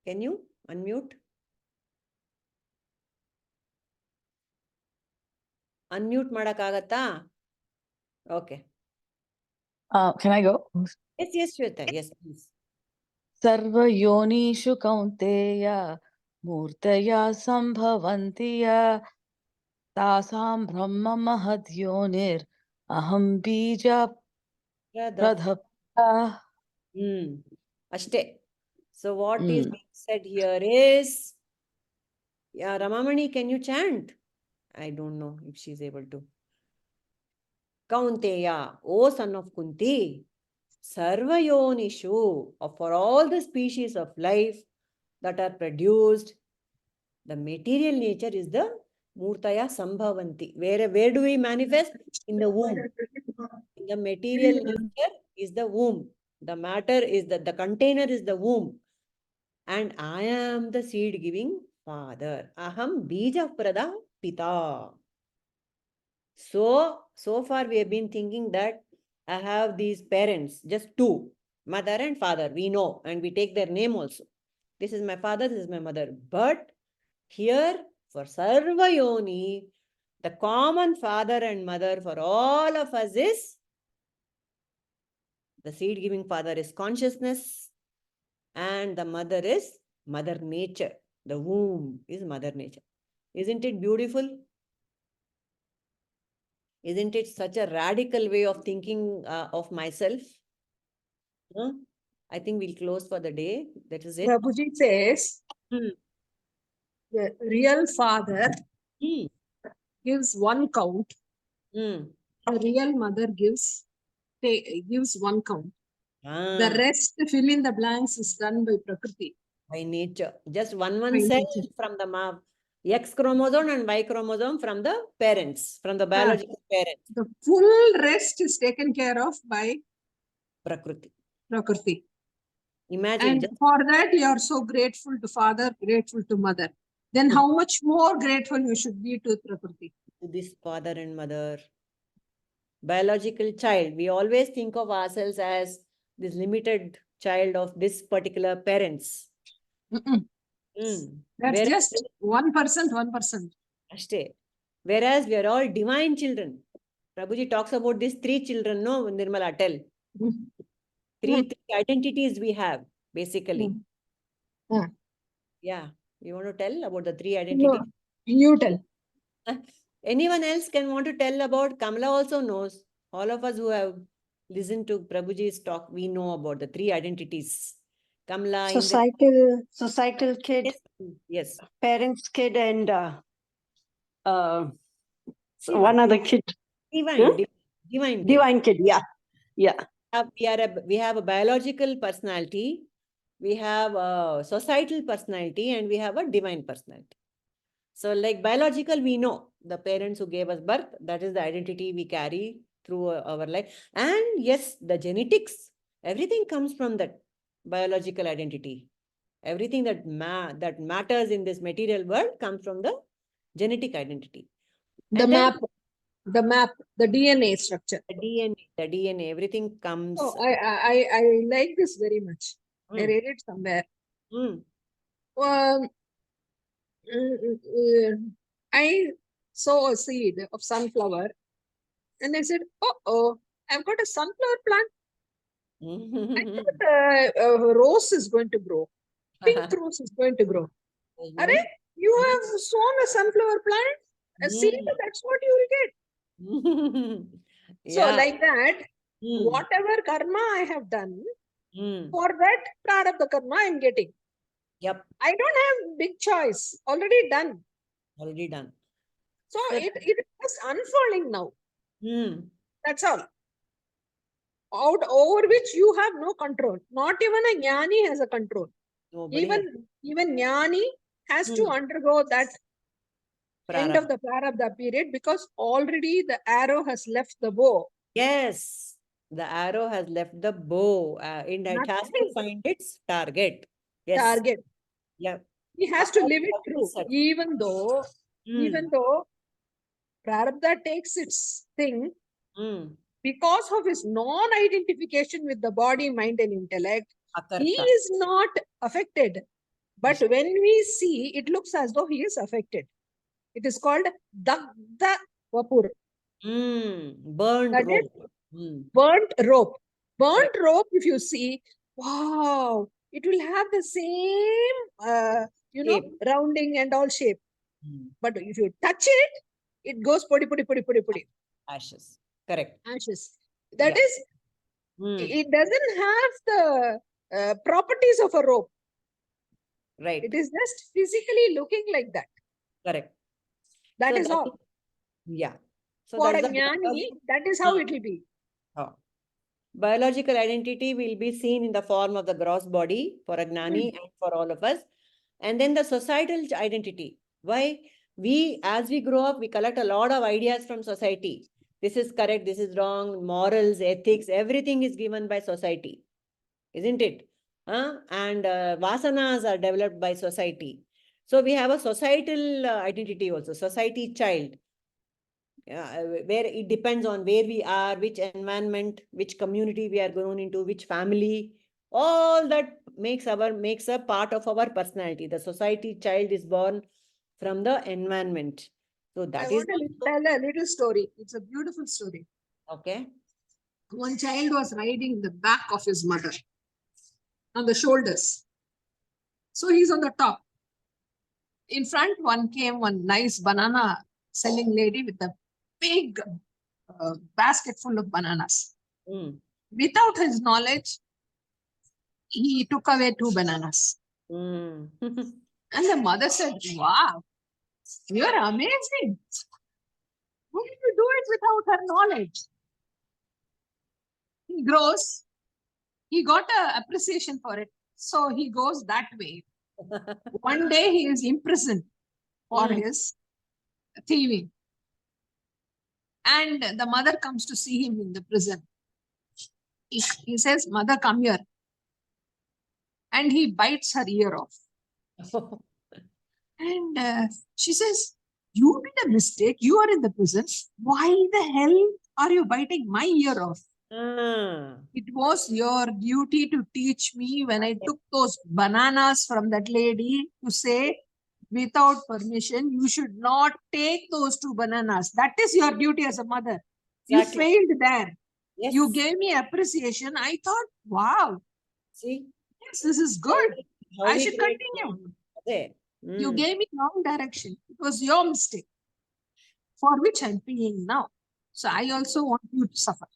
Can you unmute? Unmute ಮಾಡಕ್ಕಾಗತ್ತಾ? Okay. Can I go? Yes, yes, Shweta. Yes, please. सर्वयोनिषु कौन्तेय मूर्तया सम्भवन्ति तासां ब्रह्म महद्योनिर् अहं बीजप्रदः पिता. Ashte. So what is being said here is, yeah, Ramamani, can you chant? I don't know if she's able to. Kaunteya, O son of Kunti, sarva-yoniṣhu, for all the species of life that are produced, the material nature is the mūrtayaḥ sambhavanti. Where do we manifest? In the womb. In the material nature is the womb. The matter is the container is the womb. And I am the seed-giving father. Aham bīja-pradaḥ pitā. So far we have been thinking that I have these parents, just two, mother and father, we know, and we take their name also. This is my father, this is my mother. But here, for sarva-yoni, the common father and mother for all of us is, the seed-giving father is consciousness, and the mother is Mother Nature. The womb is Mother Nature. Isn't it beautiful? Isn't it such a radical way of thinking of myself? Huh? I think we'll close for the day. That is it. Prabhuji says, the real father gives one count. The real mother gives one count. The rest, fill in the blanks, is done by Prakriti. By nature. Just one cell from the X chromosome and Y chromosome from the parents, from the biological parents. The full rest is taken care of by Prakriti. Imagine. And for that, you are so grateful to father, grateful to mother. Then how much more grateful you should be to Prakriti? To this father and mother. Biological child. We always think of ourselves as this limited child of this particular parents. That's just 1%. Whereas we are all divine children. Prabhuji talks about these three children, no, Nirmala, tell. Three identities we have, basically. Yeah. You want to tell about the three identities? No, you tell. Anyone else can want to tell about? Kamala also knows. All of us who have listened to Prabhuji's talk, we know about the three identities. Kamala, societal kid, yes, parents kid, and one other kid. Divine kid, yeah. Yeah. We have a biological personality, we have a societal personality, and we have a divine personality. So like biological, we know the parents who gave us birth, that is the identity we carry through our life. And yes, the genetics, everything comes from that biological identity. Everything that matters in this material world comes from the genetic identity. The And then map, the DNA structure. the DNA, everything comes. Oh, I like this very much. I read it somewhere. I saw a seed of sunflower, and I said, "Oh, I've got a sunflower plant. I thought a rose is going to grow. Pink rose is going to grow. Are you have sown a sunflower plant, a seed, that's what you will get." So like that, whatever karma I have done, for that prarabdha karma I'm getting. Yep. I don't have big choice. Already done. Already done. So it is just unfolding now. That's all. Over which you have no control. Not even a jnani has a control. Even jnani has to undergo that end of the prarabdha period, because already the arrow has left the bow. Yes, the arrow has left the bow. It has to find its target. Yes. Target. Yeah. He has to live it through, even though prarabdha takes its thing, because of his non-identification with the body, mind, and intellect, he is not affected. But when we see, it looks as though he is affected. It is called dagda vapur. Burnt rope. Burnt rope. Burnt rope, if you see, wow, it will have the same, rounding and all shape. But if you touch it, it goes podi. Ashes. Correct. Ashes. That is, it doesn't have the properties of a rope. Right. It is just physically looking like that. Correct. That is all. Yeah. So for a jnani, that is how it will be. Biological identity will be seen in the form of the gross body for a jnani and for all of us. And then the societal identity. Why? As we grow up, we collect a lot of ideas from society. This is correct, this is wrong, morals, ethics, everything is given by society. Isn't it? And vasanas are developed by society. So we have a societal identity also, society child. Where it depends on where we are, which environment, which community we are grown into, which family, all that makes a part of our personality. The society child is born from the environment. So that I want to tell a little story. It's a beautiful story. Okay. One child was riding the back of his mother on the shoulders. So he's on the top. In front, came one nice banana selling lady with a big basket full of bananas. Without his knowledge, he took away 2 bananas. And the mother said, "Wow, you're amazing. How did you do it without her knowledge?" He grows. He got an appreciation for it. So he goes that way. One day he is imprisoned for his thieving. And the mother comes to see him in the prison. He says, "Mother, come here." And he bites her ear off. And she says, "You did a mistake. You are in the prison. Why the hell are you biting my ear off?" It was your duty to teach me when I took those bananas from that lady to say, without permission, you should not take those 2 bananas. That is your duty as a mother. Exactly. You failed there. Yes. You gave me appreciation. I thought, wow. See? Yes, this is good. I should continue. You gave me wrong direction. It was your mistake, for which I'm paying now. So I also want you to suffer.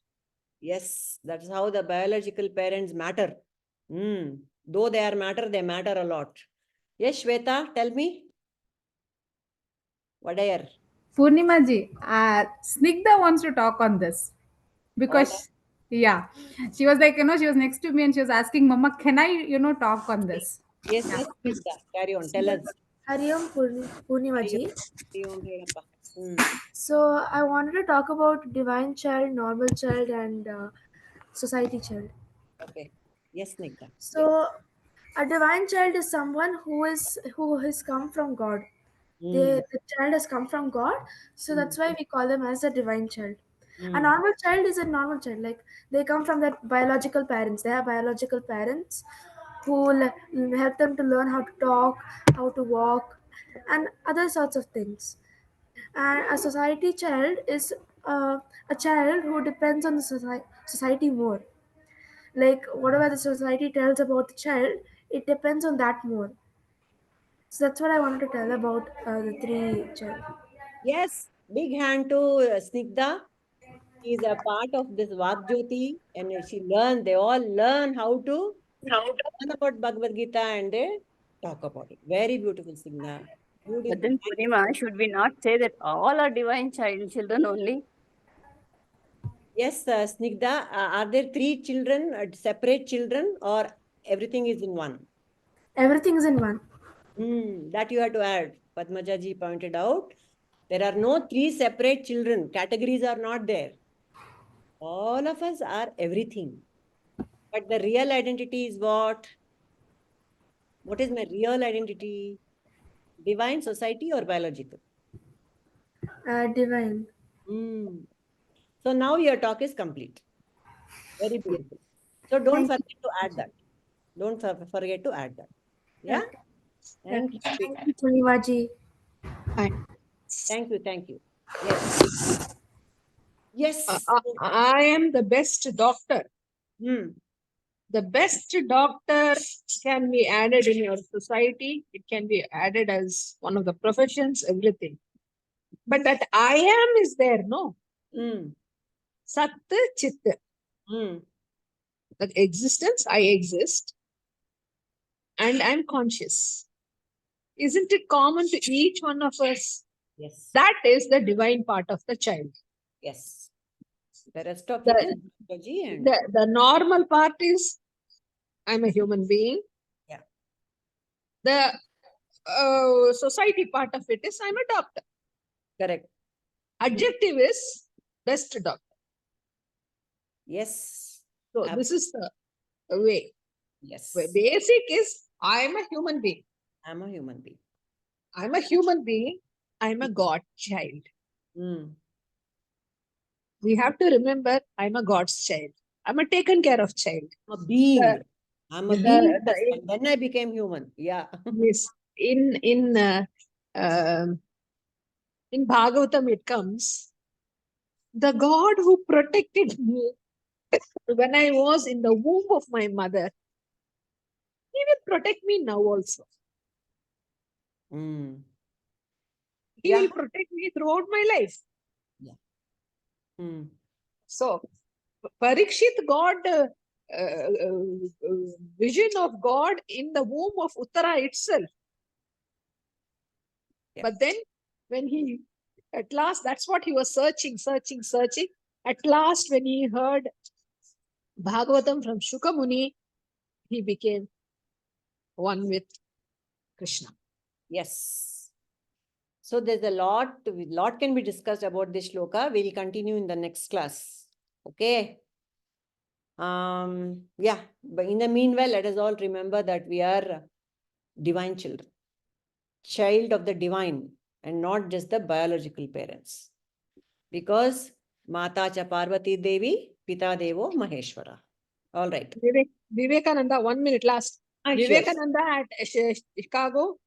Yes, that's how the biological parents matter. Though they matter a lot. Yes, Shweta, tell me. Purnima ji, Snigdha wants to talk on this because Yeah. She was like, she was next to me and she was asking, Mama, can I, talk on this? Yes, Yeah. yes, Snigdha. Carry on. Tell us. Hari Om Hari Purnimaji. Om Hedappa. So I wanted to talk about divine child, normal child, and society child. Okay. Yes, Snigdha. So a divine child is someone who has come from God. Mm. The child has come from God, so Mm. that's why we call them as a divine child. A Mm. normal child is a normal child, like they come from their biological parents. They have biological parents who will help them to learn how to talk, how to walk, and other sorts of things. And a society child is a child who depends on the society more. Like whatever the society tells about the child, it depends on that more. So that's what I wanted to tell about the three child. Yes, big hand to Snigdha. She is a part of this Vagjyoti and they all learn how to learn about Bhagavad Gita and they talk about it. Very beautiful, Snigdha. But Beautiful. then, Thank you. Purnima, should we not say that all are divine children only? Yes, Snigdha, are there three children, separate children, or everything is in one? Everything is in one. That you have to add. Padmaja ji pointed out, there are no three separate children. Categories are not there. All of us are everything. But the real identity is what? What is my real identity? Divine, society, or biological? Divine. So now your talk is complete. Very beautiful. So don't Thank you. forget to add that. Don't forget to add that. Yeah? Okay. Thank you. Thank you, Purnimaji. Thank you. Thank you. Yes. Yes. I am the best doctor. The best doctor can be added in your society. It can be added as one of the professions, everything. But that I am is there, no? Sat, Chit. That existence, I exist. And I'm conscious. Isn't it common to each one of us? Yes. That is the divine part of the child. Yes. The rest of it is biology and the normal part is I'm a human being. Yeah. The society part of it is I'm a doctor. Correct. Adjective is best doctor. Yes. So this is the way. Yes. Basic is I'm a human being. I'm a human being. I'm a human being. I'm a God child. We have to remember I'm a God's child. I'm a taken care of child. I'm a being. I'm a being. And then I became human. Yeah. Yes. In Bhagavatam it comes, the God who protected me when I was in the womb of my mother, he will protect me now also. He will protect me throughout my life. Yeah. So, Parikshit got vision of God in the womb of Uttara itself. Yeah. But then, when he, at last, that's what he was searching. At last, when he heard Bhagavatam from Shuka Muni, he became one with Krishna. Yes. So there's a lot can be discussed about this shloka. We'll continue in the next class. Okay. Yeah. But in the meanwhile, let us all remember that we are divine children. Child of the divine and not just the biological parents. Because Mata cha Parvati Devi, Pitā Devo Maheshwara. All right. Vivekananda, 1 minute last. Vivekananda sure. at Chicago,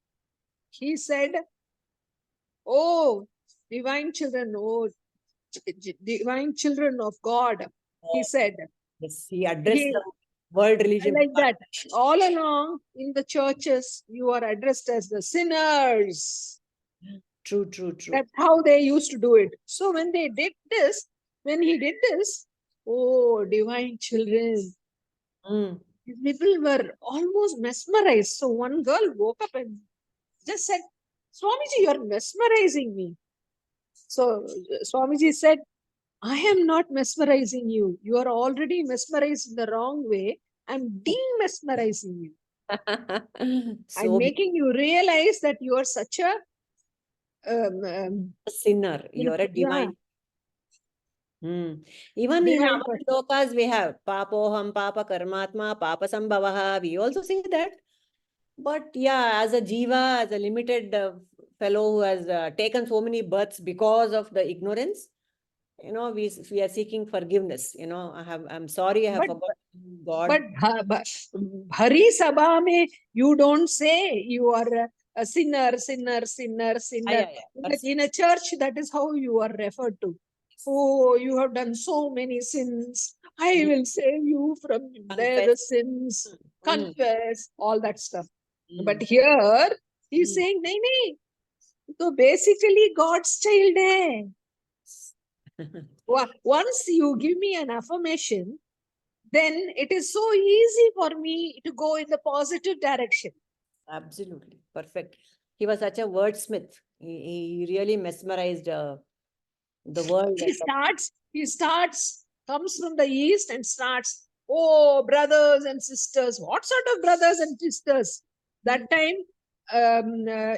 he said, oh, divine children, divine children of God, he said. Yes, he addressed the world religion. Like that. All along in the churches, you are addressed as the sinners. True. That's how they used to do it. So when he did this, oh, divine children. People were almost mesmerized. So one girl woke up and just said, Swamiji, you are mesmerizing me. So Swamiji said, I am not mesmerizing you. You are already mesmerized in the wrong way. I'm de-mesmerizing you. I'm making you realize that you are such a sinner. You're a yeah. divine. Even in our lokas, we have papoham, papa karmatma, papa sambhavaha. We also say that. But yeah, as a jiva, as a limited fellow who has taken so many births because of the ignorance, we are seeking forgiveness. I'm sorry, I have forgotten God. But Hari Sabha mein, you don't say you are a sinner, sinner, sinner, sinner. In a church, that is how you are referred to. Oh, you have done so many sins. I will save you from the sins. Confess, all that stuff. But here, he's saying, nahi, nahi. So basically, God's child hai. Once you give me an affirmation, then it is so easy for me to go in the positive direction. Absolutely. Perfect. He was such a wordsmith. He really mesmerized the world. He starts, comes from the east and starts, oh, brothers and sisters. What sort of brothers and sisters? That time,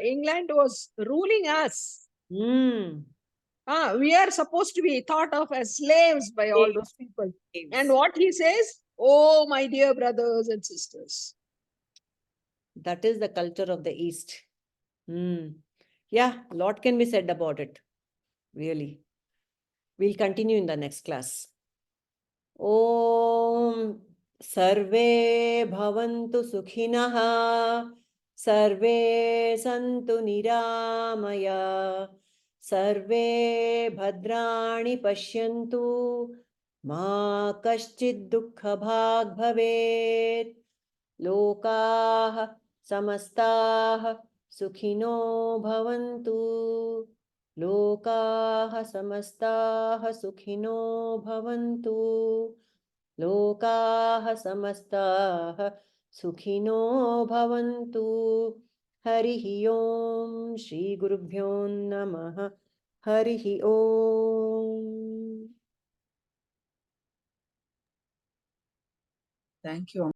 England was ruling us. We are supposed to be thought of as slaves by all those people. And what he says, oh, my dear brothers and sisters. That is the culture of the East. Yeah, a lot can be said about it. Really. We'll continue in the next class. Om Sarve Bhavantu Sukhinah Sarve Santu Niramaya Sarve Bhadrani Pashyantu Ma Kaschid Dukkha Bhag Bhavet Lokaah Samastaah Sukhino Bhavantu Lokaah Samastaah Sukhino Bhavantu Lokaah Samastaah Sukhino Bhavantu Harihi Om Shri Gurubhyo Namaha Harihi Om. Thank you.